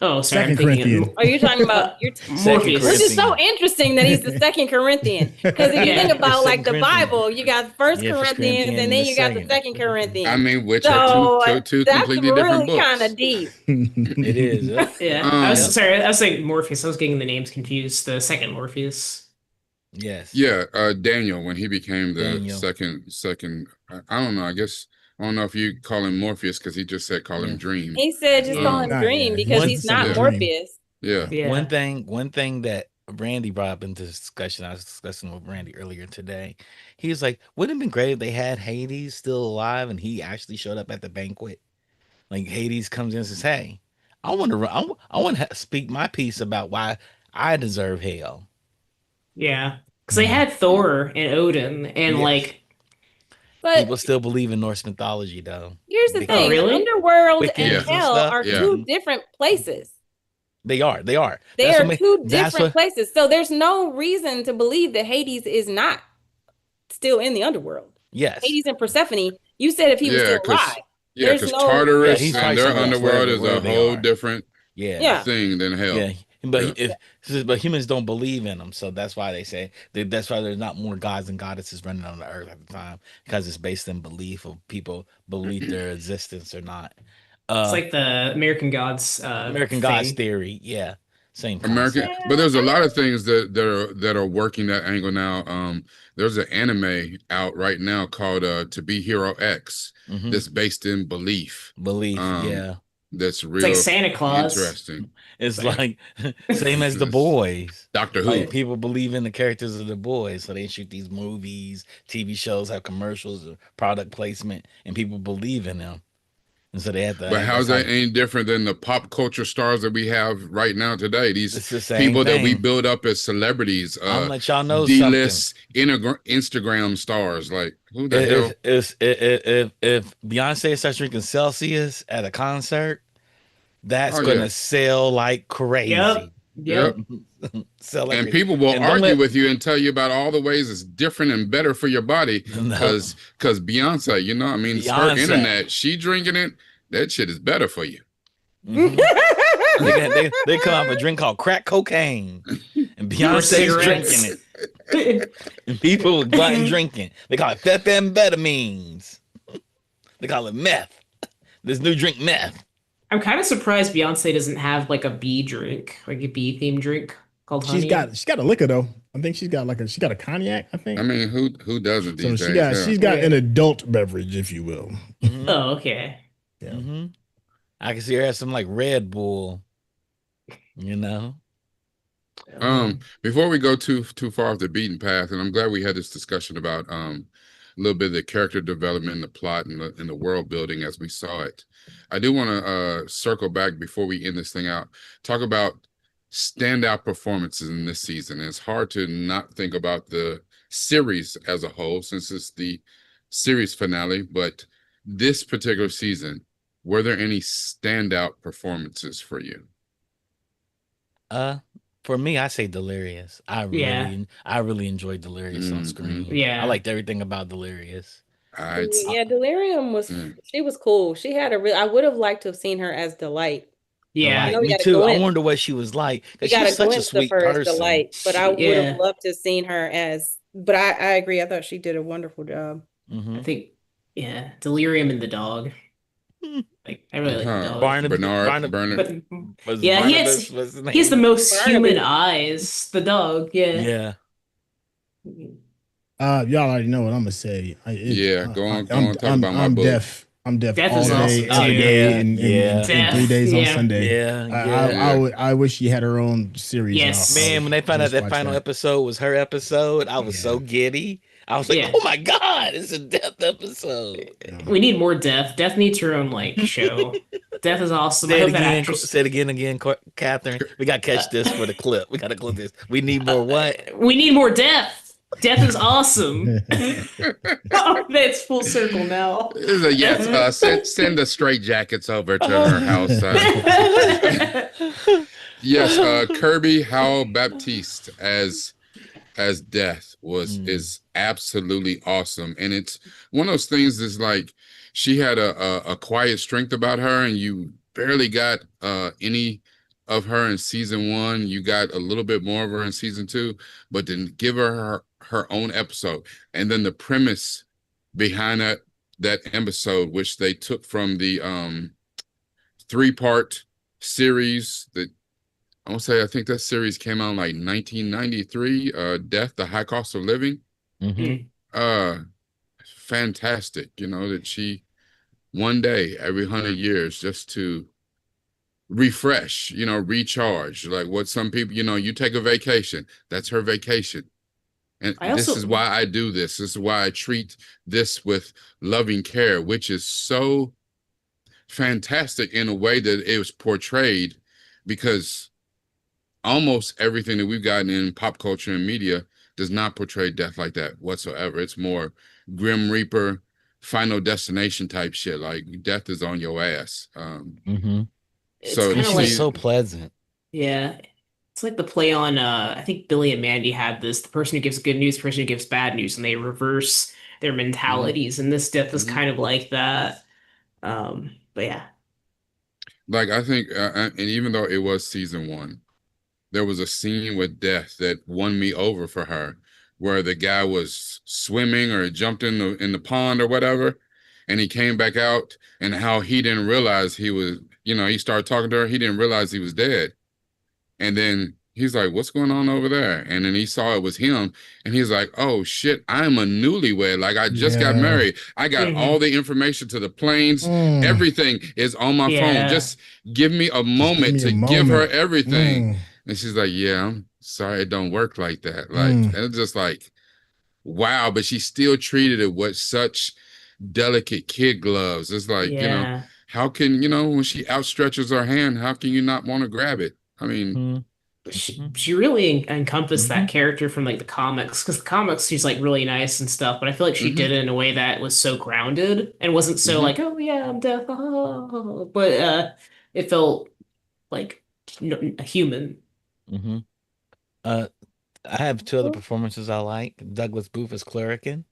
Oh, sorry, Second I'm thinking Corinthian. Are you talking about Morpheus? Which is so interesting that he's the second Corinthian. Because if you think about like the Bible, you got First Corinthians, and then you got the Second Corinthians. I mean, which So are two that's completely different really books. kind of deep. It is. Yeah, I was saying Morpheus. I was getting the names confused. The second Morpheus. Yes. Yeah, Daniel, when he became the Daniel. second. I don't know. I don't know if you call him Morpheus, because he just said call him Dream. He said just call him Nah, Dream yeah. because One he's not second. Morpheus. Yeah. Yeah. One thing that Randy brought up into this discussion. I was discussing with Randy earlier today. He was like, "Wouldn't it have been great if they had Hades still alive and he actually showed up at the banquet? Like Hades comes in and says, "Hey, I want to, I want to speak my piece about why I deserve hell." Yeah. Because they had Thor and Odin, and Yes. like, People But still believe in Norse mythology, though. here's the Because oh, thing, really? underworld and Wiccans and hell stuff. are Yeah. two different places. They are. They That's are what. two That's different what. places. So there's no reason to believe that Hades is not still in the underworld. Yes. Hades and Persephone, you said if he was Yeah, still alive. There's because no Yeah, Tartarus he's and probably their somewhere else, underworld is wherever a they whole are. different Yeah. Yeah. thing than hell. Yeah, but Yeah. but humans don't believe in them, so that's why they say that's why there's not more gods and goddesses running on the earth at the time because it's based in belief of people believe their existence or not. It's like the American Gods American Gods thing. theory, yeah, same American, concept. but there's a lot of things that are working that angle now. There's an anime out right now called To Be Hero X Hmm. that's based in belief. Belief, Um, yeah, that's It's like real Santa Claus. interesting. it's Sorry. like same as the boys. Doctor Who. Like people believe in the characters of the boys, so they shoot these movies, TV shows, have commercials, or product placement, and people believe in them. And so they have to. But how's That's how that any different than the pop culture stars that we have right now today? These it's the same people that we thing. build up as celebrities, I'm gonna let y'all know D-list Instagram stars. Like, who the hell? if Beyonce starts drinking Celsius at a concert, that's Oh, gonna yeah. sell like crazy. Yep. Sell like And crazy. people will And don't argue let with you and tell you about all the ways it's different and better for your body no, because Beyonce, I mean, it's her Beyonce. internet. She drinking it. That shit is better for you. Mhm. They come out with a drink called crack cocaine, and Beyonce's cigarettes. drinking it, and people go out and drinking. They call it methamphetamines. They call it meth. This new drink, meth. I'm kind of surprised Beyonce doesn't have like a bee drink, like a bee themed drink called honey. She's got a liquor though. I think she's got a cognac, I think. I mean, who doesn't So these days? she's got an adult beverage, if you will. Mhm. Oh, okay. Yeah. Mhm. I can see her have some like Red Bull. Before we go too far off the beaten path, and I'm glad we had this discussion about a little bit of the character development, the plot, and the world building as we saw it. I do want to circle back before we end this thing out. Talk about standout performances in this season. And it's hard to not think about the series as a whole since it's the series finale, but this particular season, were there any standout performances for you? For me, I say Delirious. Yeah. I really enjoyed Delirious on screen. Yeah. I liked everything about Delirious. Yeah, Delirium was she was cool. She had I would have liked to have seen her as Delight. Yeah. I know we Me got a too. I glimpse. wonder what she was like We because got she's a such a glimpse of sweet her as person. Delight, but I would have Yeah. loved to have seen her as. But I agree. I thought she did a wonderful job. Mhm. I think, yeah, Delirium and the dog. Like, I really like the dog. Bernard. But Was yeah, Barnabas was his he has the name? most Barnabas. human eyes. The dog, yeah. Y'all already know what I'm gonna say. Go on, talk about my I'm book. deaf. I'm deaf Deaf all is day, awesome, every too. day, and Deaf, 3 days on yeah. Sunday. Yeah. I wish she had her own series. Yes. Man, when they found out that final episode was her episode, I was so giddy. I was like, Yeah. "Oh my god, it's a death episode!" We need more Death. Death needs her own like show. Death is awesome. I Say it hope that again, actress. say it again, Catherine. We gotta catch this for the clip. We gotta clip this. We need more what? We need more Death. Death is awesome. That's full circle now. Yes, send the straight jackets over to her house. Yes, Kirby Howell Baptiste as Death is absolutely awesome, and it's one of those things that's like she had a quiet strength about her, and you barely got any of her in season 1. You got a little bit more of her in season 2, but then give her own episode, and then the premise behind that episode, which they took from the 3-part series that I think that series came out in like 1993, Death, The High Cost of Living. Fantastic, that she one day every 100 years just to refresh, recharge. Like what some people, you take a vacation. That's her vacation. And I this also is why I do this. This is why I treat this with loving care, which is so fantastic in a way that it was portrayed, because almost everything that we've gotten in pop culture and media does not portray death like that whatsoever. It's more Grim Reaper, Final Destination type shit. Like death is on your ass. it's So kind And of she like was so pleasant. yeah. It's like the play on I think Billy and Mandy had this, the person who gives good news, the person who gives bad news, and they reverse their mentalities. And this death is Mhm. kind of like that. But yeah. Like I think, and even though it was season 1, there was a scene with death that won me over for her, where the guy was swimming or jumped in the pond or whatever, and he came back out, and how he didn't realize he was, he started talking to her, he didn't realize he was dead. And then he's like, "What's going on over there?" And then he saw it was him, and he's like, "Oh shit, I'm a newlywed. Like I just got Yeah. married. I got all the information to the planes. Everything is on my phone. Yeah. Just give me a moment me a to give her moment. everything." And she's like, "Yeah, I'm sorry, it don't work like that." Like, and it's just like, wow, but she still treated it with such delicate kid gloves. It's like, Yeah. how can, when she outstretches her hand, how can you not want to grab it? I mean, She really encompassed that character from like the comics, because the comics she's like really nice and stuff, but I feel like she did it in a way that was so grounded and wasn't so like, oh yeah, I'm deaf, but it felt like human. Uh, I have two other performances I like. Douglas Booth as Clerican.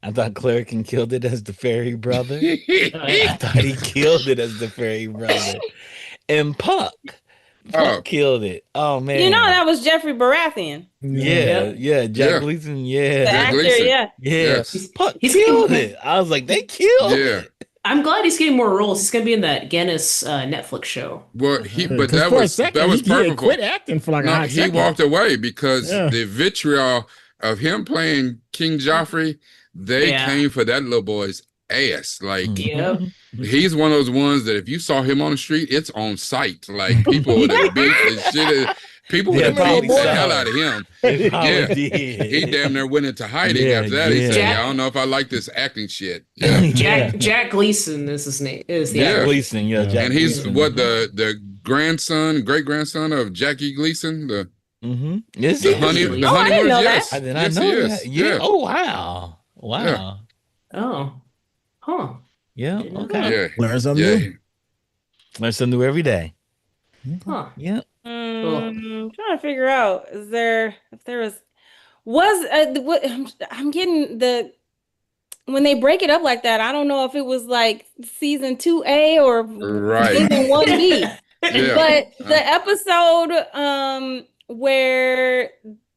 I thought Clerican killed it as the fairy brother. I thought he killed it as the fairy brother. And Puck. Puck Oh. killed it. Oh man. That was Jeffrey Baratheon. Yeah, Yeah. Jack Yeah. Gleason. The Yeah. Jack actor, Gleason. yeah. Yes. Puck He's killed getting- it. I was like, they killed Yeah. it. I'm glad he's getting more roles. He's gonna be in that Guinness Netflix show. Well, but Because that for a was second, he purposeful. quit acting for like a No, hot he second. walked away because Yeah. the vitriol of him playing King Joffrey, they Yeah. came for that little boy's ass. Like, Yeah. he's one of those ones that if you saw him on the street, it's on sight. Like, people would have beat the shit. People would Yeah, have probably beat the so. hell out of him. They probably Yeah. did. He damn near went into hiding Yeah, after that. He said, yeah. "I don't know if I like this acting shit." Yeah. Jack Gleason is his name. Is the Yeah. actor. Gleason, yeah, Jack And he's Gleason. what the great grandson of Jackie Gleason, the Is the he? honey, really? the Oh, I honey didn't one? know Yes, that. I did not yes, know he that. is. Yeah. Oh wow. Wow. Oh. Huh. Yeah. Didn't know Okay. that. Yeah, Learn something yeah. new. Learn something new every day. Huh. Yeah. I'm trying to figure out if there was I'm getting the when they break it up like that. I don't know if it was like season 2A or Right. season 1B. Yeah. But the episode where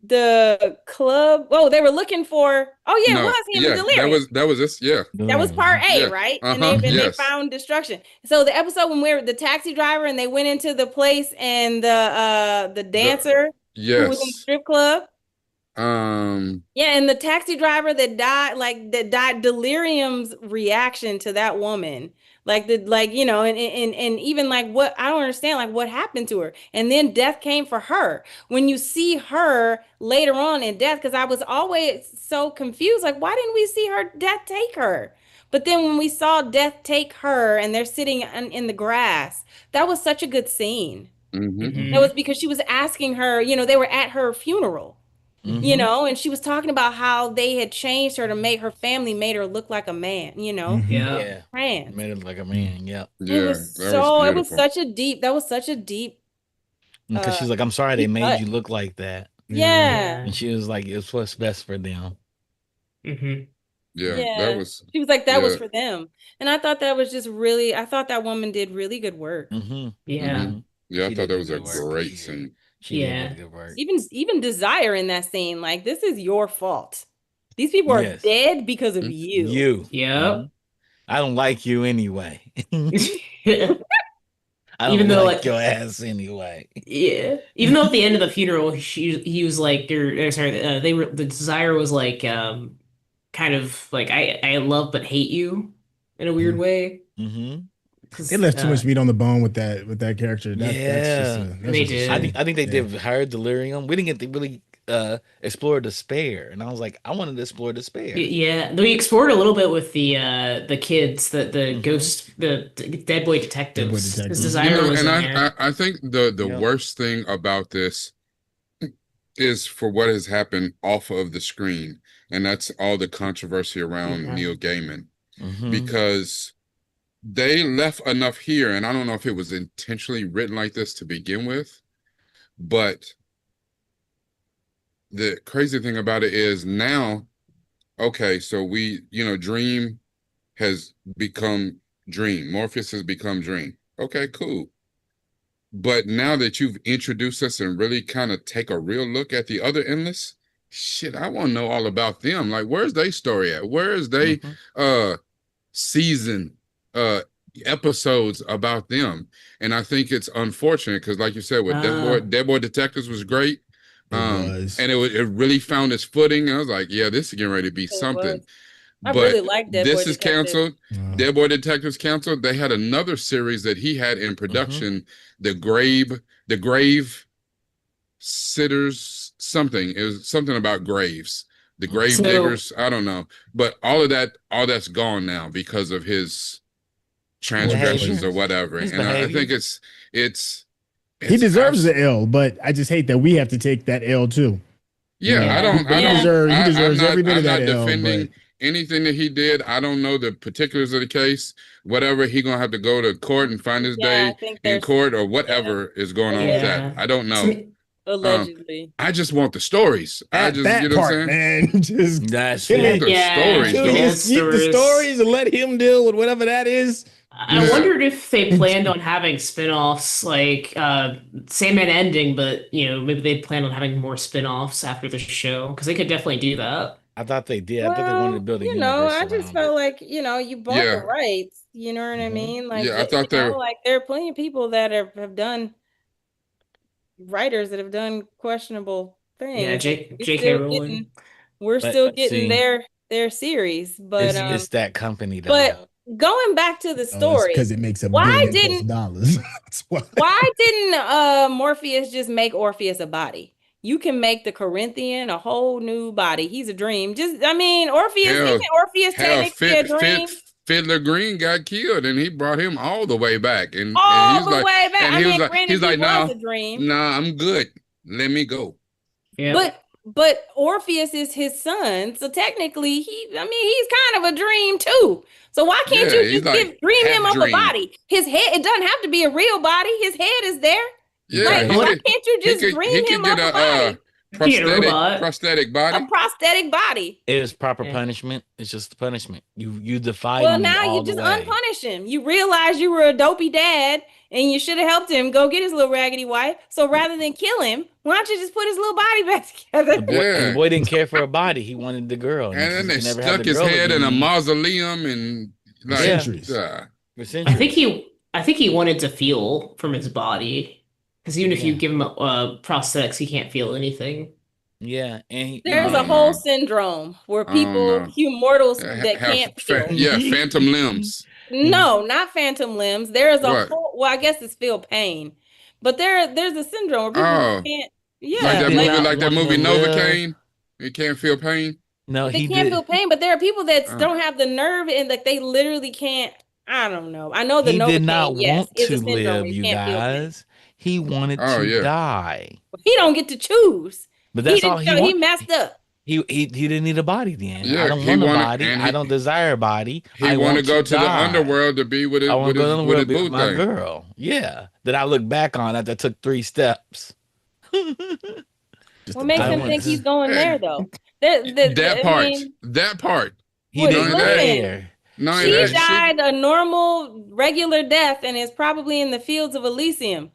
the club they were looking for it No, was him yeah, and Delirious. that was this. Yeah, That was part A, Yeah. right? Uh-huh, And they yes. found destruction. So the episode when we were the taxi driver and they went into the place and the dancer who was in the yes. strip club. Um, Yeah, and the taxi driver that died, Delirium's reaction to that woman. And even like what I don't understand, like what happened to her. And then death came for her. When you see her later on in death, because I was always so confused, like, why didn't we see her death take her? But then when we saw death take her and they're sitting in the grass, that was such a good scene. mhm. That was because she was asking her, they were at her funeral. And she was talking about how they had changed her to make her family made her look like a man, Yeah. Yeah. trans. Made it like a man. Yeah. Yeah, It was beautiful. such a deep, Because she's like, I'm sorry they deep made cut. you look like that. Yeah. And she was like, it's what's best for them. Mm-hmm. Yeah, Yeah. that was. She was like, that was Yeah. for them. And I thought that was just really, I thought that woman did really good work. Mm-hmm. Yeah. Mhm. Yeah, I She thought did that was a good work. great scene. She Yeah. did really good work. Even Desire in that scene, like, this is your fault. These people are Yes. dead because of you. You. Yep. Mhm. I don't like you anyway. I don't Even though, like like- your ass anyway. Yeah. Even though at the end of the funeral, he was like, the desire was like, kind of like, I love but hate you in a weird way. Mm-hmm. They left too much meat on the bone with that character. That's Yeah. They just a did. shame. I think they Yeah. did higher delirium. We didn't get to really explore despair, and I was like, I wanted to explore despair. Yeah, we explored a little bit with the kids, the ghost, the dead boy detectives. detectives. His You You desire know, was and in I, there. I, I think the Yeah. worst thing about this is for what has happened off of the screen, and that's all the controversy around Yeah. Neil Gaiman, Mhm. because they left enough here, and I don't know if it was intentionally written like this to begin with, but the crazy thing about it is now, okay, so Dream has become Dream. Morpheus has become Dream. Okay, cool. But now that you've introduced us and really kind of take a real look at the other endless, shit, I want to know all about them. Like, where's their story at? Where is they season episodes about them? And I think it's unfortunate because, like you said, with Dead Boy Detectives was great. And it really found its footing. I was like, yeah, this is getting ready to be something. I But really like Dead Boy this is Detective. canceled. Dead Boy Detectives canceled. They had another series that he had in production, the grave sitters, something. It was something about graves, the grave diggers. I don't know, but all that's gone now because of his transgressions or whatever. And I think it's he deserves the L, but I just hate that we have to take that L too. Yeah, He deserves every bit of that I'm not L. defending anything that he did. I don't know the particulars of the case. Whatever, he gonna have to go to court and find his day in court or whatever is going on with that. I don't know. Allegedly. I just want the stories. That part, man. Just that's want the stories. Just keep the stories and let him deal with whatever that is. I wondered if they planned on having spin-offs like Sandman ending, but maybe they plan on having more spin-offs after the show because they could definitely do that. I thought they did. I thought they wanted to build a universe I just around felt like, you bought the rights. You know what I mean? Like, I thought like there are plenty of people that have done writers that have done questionable things. Yeah, J.K. Rowling. We're still getting their series, but it's that company though. But going back to the story, because it makes $1 billion dollars. Why didn't Morpheus just make Orpheus a body? You can make the Corinthian a whole new body. He's a dream. Orpheus isn't Orpheus technically a dream? Fiddler Green got killed, and he brought him all the way back, and way back. And he's like, a dream. Nah, I'm good. Let me go. Yeah. But Orpheus is his son, so technically he's kind of a dream too. So why can't you just dream him of a body? His head, it doesn't have to be a real body. His head is there. Yeah, why can't you just dream him of a body? Prosthetic body. A prosthetic body. It is proper punishment. It's just the punishment. You defy Well, me now all you just the way. unpunish him. You realize you were a dopey dad and you should have helped him go get his little raggedy wife. So rather than kill him, why don't you just put his little body back together? The boy didn't care for a body. He wanted the girl. And then they stuck his head in a mausoleum and like centuries. I think he wanted to feel from his body. Because even if you give him prosthetics, he can't feel anything. Yeah, and there's a whole syndrome where people, mortals that can't feel. Phantom limbs. No, not phantom limbs. There is a whole. Well, I guess it's feel pain, but there's a syndrome where people can't. Yeah, like that movie Novocaine. You can't feel pain. No, they can't feel pain, but there are people that don't have the nerve and like they literally can't. I don't know. I know the Novocaine. He did not want to live, you guys. He wanted to die. He don't get to choose. But that's all he messed up. He didn't need a body then. Yeah, I don't want a body. I don't desire a body. He want to go to the underworld to be with his boo my girl. Yeah, that I look back on after I took 3 steps. What makes him think he's going there though? That part. He didn't care. No, she died a normal, regular death and is probably in the fields of Elysium.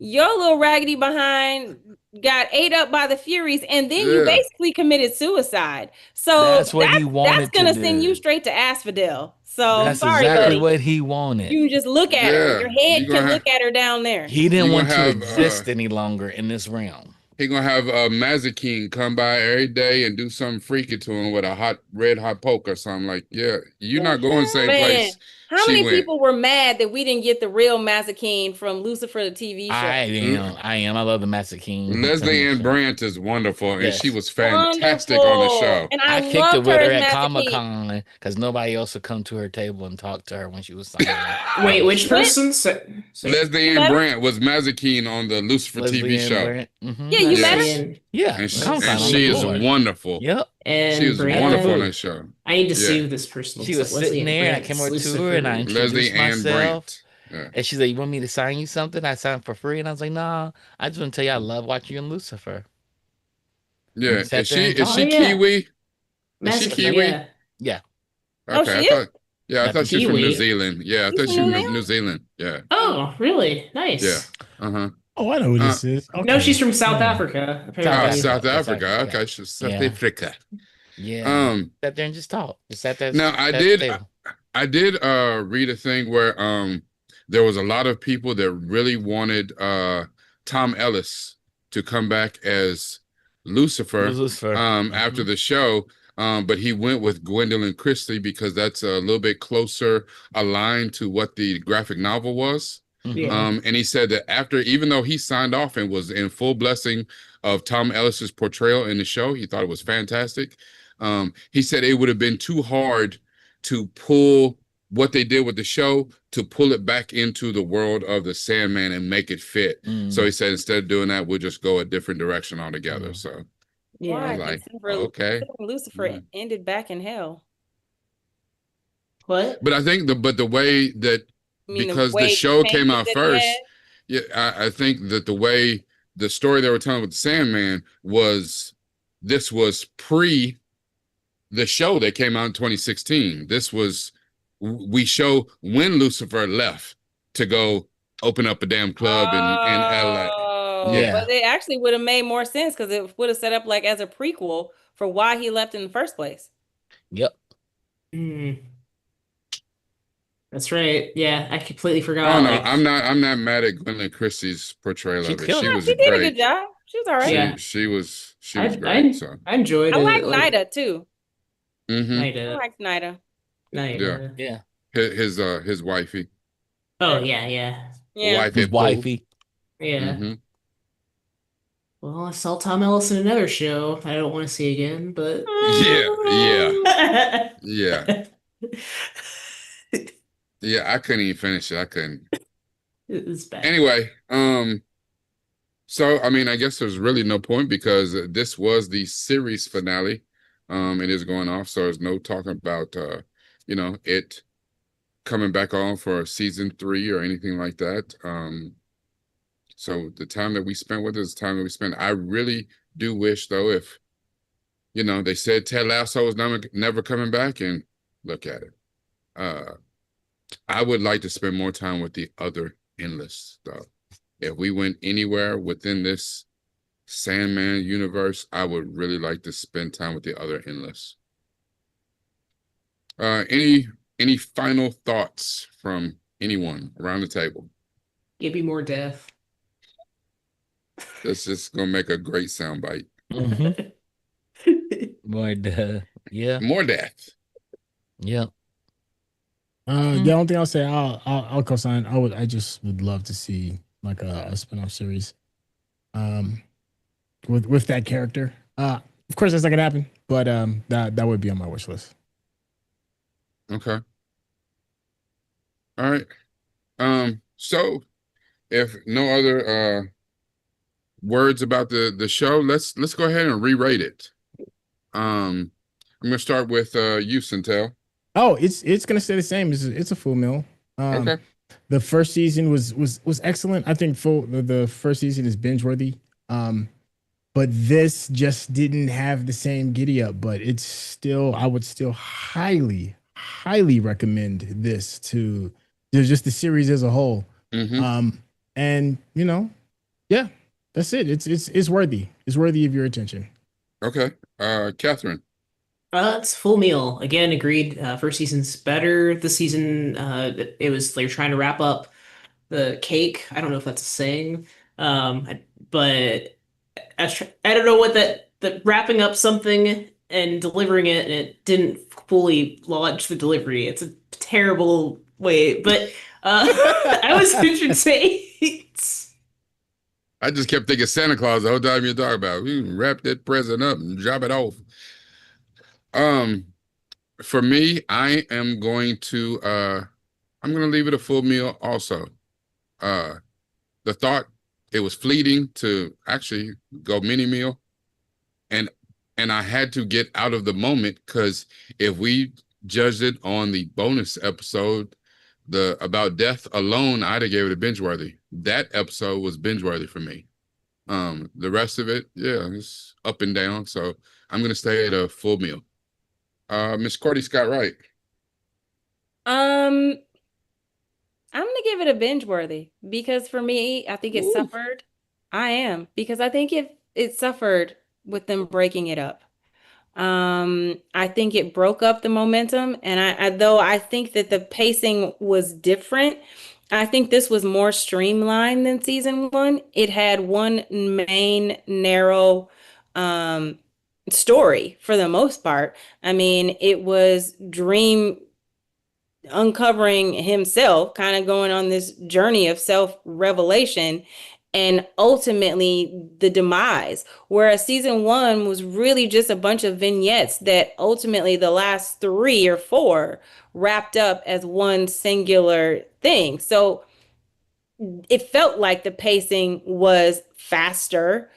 Your little raggedy behind got ate up by the Furies, and then you basically committed suicide. So that's what he wanted. That's gonna send you straight to Asphodel. So that's sorry, exactly buddy. What he wanted. You can just look at her. Your head can look at her down there. He didn't want to exist any longer in this realm. He gonna have Mazikeen come by every day and do something freaky to him with a red hot poke or something like. Yeah, you're not going the same place How She many went. people were mad that we didn't get the real Mazikeen from Lucifer, the TV show? I am. I love the Master King. Leslie Ann Brandt is wonderful, and she Yes. was fantastic on the Wonderful. show. And I I kicked it loved her with her as at Mazikeen. Comic-Con because nobody else would come to her table and talk to her when she was signing. Wait, which What? person? Leslie You Ann met her? Brandt was Mazikeen on the Lucifer Leslie TV Ann show. Brandt. Yeah, you met her? Yes. Yeah, And she, Comic-Con and on she the is board. wonderful. Yep. She was Brandon. wonderful on Brandt. that show. I need to see Yeah. who this person She looks was like. sitting Leslie there, and I Brandt, came over to her, and I Lucifer. Leslie introduced Ann myself. Brandt. Yeah. And she's like, "You want me to sign you something?" I signed for free, and I was like, "Nah, I just want to tell you I love watching you in Lucifer." Yeah. We sat Is there she and is talked. she Oh, yeah. Kiwi? Is she Master Key, Kiwi? yeah. Yeah. Oh, Okay, she I is? thought. Yeah, I That's thought she's from New Kiwi. Zealand. Yeah, I She's thought from she was New from New Zealand. Yeah. Oh, really? Nice. Yeah. Uh-huh. Oh, I know who Uh, this is. Okay. No, she's from South Yeah. Africa, Oh, apparently. South That's Africa. Africa. Okay, she's South Yeah. Africa. Yeah. Sat there and just talked. Just sat there. Now at the table. I did read a thing where there was a lot of people that really wanted Tom Ellis to come back as Lucifer Lucifer. after the show. But he went with Gwendolyn Christie because that's a little bit closer aligned to what the graphic novel was. Yeah. And he said that after, even though he signed off and was in full blessing of Tom Ellis's portrayal in the show, he thought it was fantastic. He said it would have been too hard to pull what they did with the show to pull it back into the world of the Sandman and make it fit. So he said instead of doing that, we'll just go a different direction altogether. So Yeah. Why? like, Lucifer, okay. Lucifer ended back in hell. What? But I think the way that, I mean, because the way show they came out painted first, it. yeah, I think that the way the story they were telling with the Sandman was, this was pre the show that came out in 2016. This was, we show when Lucifer left to go open up a damn club in LA. Oh, Yeah. but it actually would have made more sense because it would have set up like as a prequel for why he left in the first place. Yep. Mm. That's right. Yeah, I completely forgot. Oh no, like- I'm not mad at Gwendolyn Christie's portrayal She of it. killed She it. was She did a great. good job. She was all right. Yeah. She was I- great. So I enjoyed I it. like Nida too. mhm. I Nida. like Nida. Nida. Yeah. His wifey. Oh, yeah, yeah. Yeah. Wifey. His wifey. Yeah. Mhm. Well, I saw Tom Ellis in another show I don't want to see again, but Yeah. Yeah, I couldn't even finish it. I couldn't. It was bad. Anyway, so I mean, I guess there's really no point because this was the series finale. It is going off, so there's no talking about it coming back on for season 3 or anything like that. So the time that we spent with it is the time that we spent. I really do wish, though, if they said Ted Lasso is never coming back, and look at it. I would like to spend more time with the other endless stuff. If we went anywhere within this Sandman universe, I would really like to spend time with the other endless. Any final thoughts from anyone around the table? Give me more death. That's just gonna make a great soundbite. More death. Yeah. More death. Yeah. The only thing I'll say, I'll co-sign. I just would love to see like a spin-off series, with that character. Of course, that's not gonna happen, but that would be on my wish list. Okay. All right. So if no other words about the show, let's go ahead and re-rate it. I'm gonna start with you, Centel. Oh, it's gonna stay the same. It's a full meal. Okay. The first season was excellent. I think the first season is binge-worthy. But this just didn't have the same giddy up. But I would still highly recommend this to just the series as a whole. Mm-hmm. And yeah, that's it. It's worthy. It's worthy of your attention. Okay. Catherine. It's full meal. Again, agreed. First season's better. This season, they're trying to wrap up the cake. I don't know if that's a saying. But I don't know what that wrapping up something and delivering it, and it didn't fully launch the delivery. It's a terrible Wait, but I was entertained. I just kept thinking Santa Claus the whole time you're talking about. We wrap that present up and drop it off. For me, I'm gonna leave it a full meal also. The thought it was fleeting to actually go mini meal, and I had to get out of the moment, because if we judged it on the bonus episode, the about death alone, I'd have gave it a binge worthy. That episode was binge worthy for me. The rest of it, yeah, it's up and down. So I'm gonna stay at a full meal. Miss Cordy Scott Wright. Um, I'm gonna give it a binge worthy because for me, I think it Ooh. suffered. I am because I think it suffered with them breaking it up. I think it broke up the momentum, and though I think that the pacing was different, I think this was more streamlined than season one. It had one main narrow story for the most part. I mean, it was Dream uncovering himself, kind of going on this journey of self-revelation and ultimately the demise. Whereas season one was really just a bunch of vignettes that ultimately the last three or four wrapped up as one singular thing. So it felt like the pacing was faster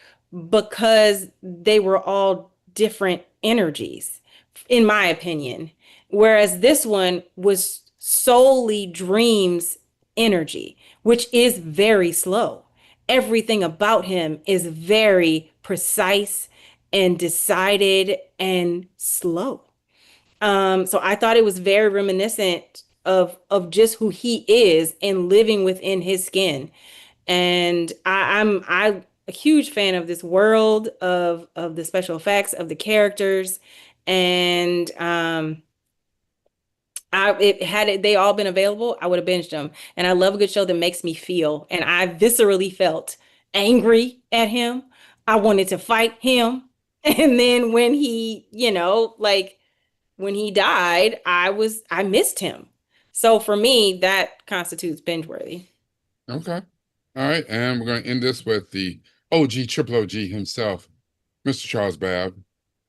because they were all different energies, in my opinion. Whereas this one was solely Dream's energy, which is very slow. Everything about him is very precise and decided and slow. So I thought it was very reminiscent of just who he is and living within his skin. And I'm a huge fan of this world of the special effects of the characters, and I it had it they all been available, I would have binged them. And I love a good show that makes me feel, and I viscerally felt angry at him. I wanted to fight him, and then when he, like when he died, I missed him. So for me, that constitutes binge worthy. Okay. All right. And we're going to end this with the OG, triple OG himself, Mr. Charles Babb.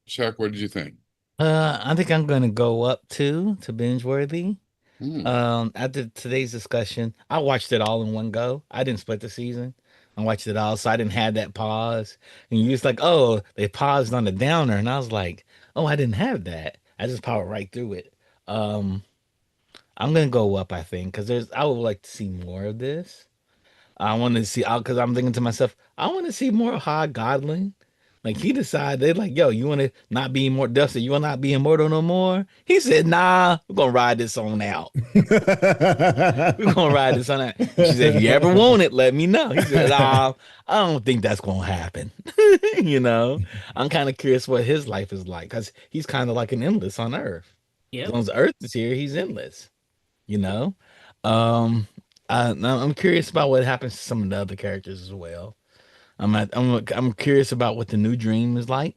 Chuck, what did you think? I think I'm gonna go up to binge worthy. Hmm. After today's discussion, I watched it all in one go. I didn't split the season. I watched it all, so I didn't have that pause. And you was like, "Oh, they paused on the downer," and I was like, "Oh, I didn't have that. I just powered right through it." Um, I'm gonna go up, I think, because I would like to see more of this. I want to see, because I'm thinking to myself, I want to see more of Hod Godling. Like he decided, they're like, yo, you want to not be immortal? Dustin, you want to not be immortal no more? He said, nah, we're gonna ride this on out. We're gonna ride this on out. And she said, if you ever want it, let me know. He said, nah, I don't think that's gonna happen. You know, I'm kind of curious what his life is like because he's kind of like an endless on Earth. As Yep. long as Earth is here, he's endless. You know, um, I'm curious about what happens to some of the other characters as well. I'm curious about what the new Dream is like.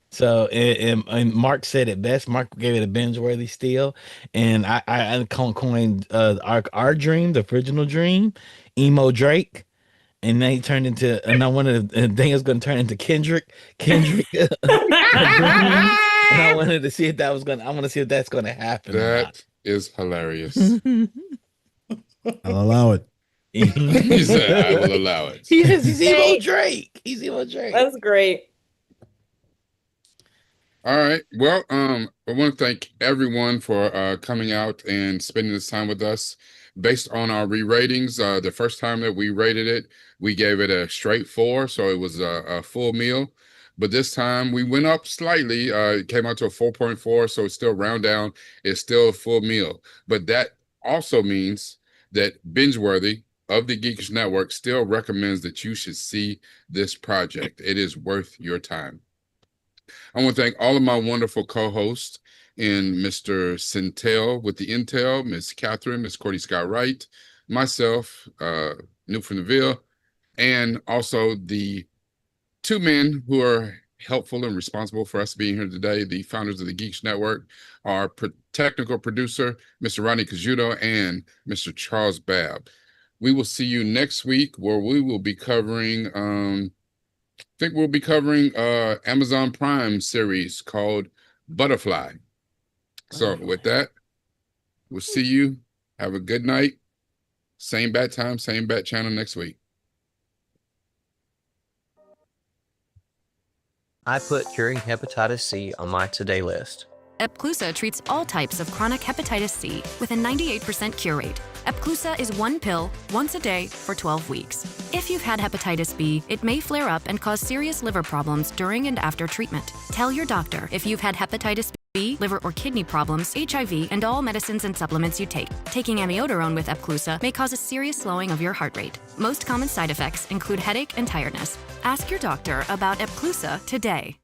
So, and Mark said it best. Mark gave it a binge worthy steal, and I coined our Dream, the original Dream, emo Drake, and then he turned into, and I wanted to, and then it's going to turn into Kendrick Dream, and I wanted to see if that was gonna. I want to see if that's going to happen or not. That is hilarious. I'll allow it. He said, I will allow it. He's emo Drake. He's emo Drake. That's great. All right. Well, I want to thank everyone for coming out and spending this time with us. Based on our re-ratings, the first time that we rated it, we gave it a straight 4, so it was a full meal. But this time we went up slightly. It came out to a 4.4, so it's still round down. It's still a full meal. But that also means that Bingeworthy of the Geekish Network still recommends that you should see this project. It is worth your time. I want to thank all of my wonderful co-hosts and Mr. Centel with the Intel, Miss Catherine, Miss Cordy Scott Wright, myself, New from the Ville, and also the two men who are helpful and responsible for us being here today, the founders of the Geeks Network, our technical producer, Mr. Ronnie Cajuto, and Mr. Charles Babb. We will see you next week where we will be covering, I think we'll be covering Amazon Prime series called Butterfly. So with that, we'll see you. Have a good night. Same bat time, same bat channel next week. I put curing hepatitis C on my to-do list. Epclusa treats all types of chronic hepatitis C with a 98% cure rate. Epclusa is one pill, once a day, for 12 weeks. If you've had hepatitis B, it may flare up and cause serious liver problems during and after treatment. Tell your doctor if you've had hepatitis B, liver or kidney problems, HIV, and all medicines and supplements you take. Taking amiodarone with Epclusa may cause a serious slowing of your heart rate. Most common side effects include headache and tiredness. Ask your doctor about Epclusa today.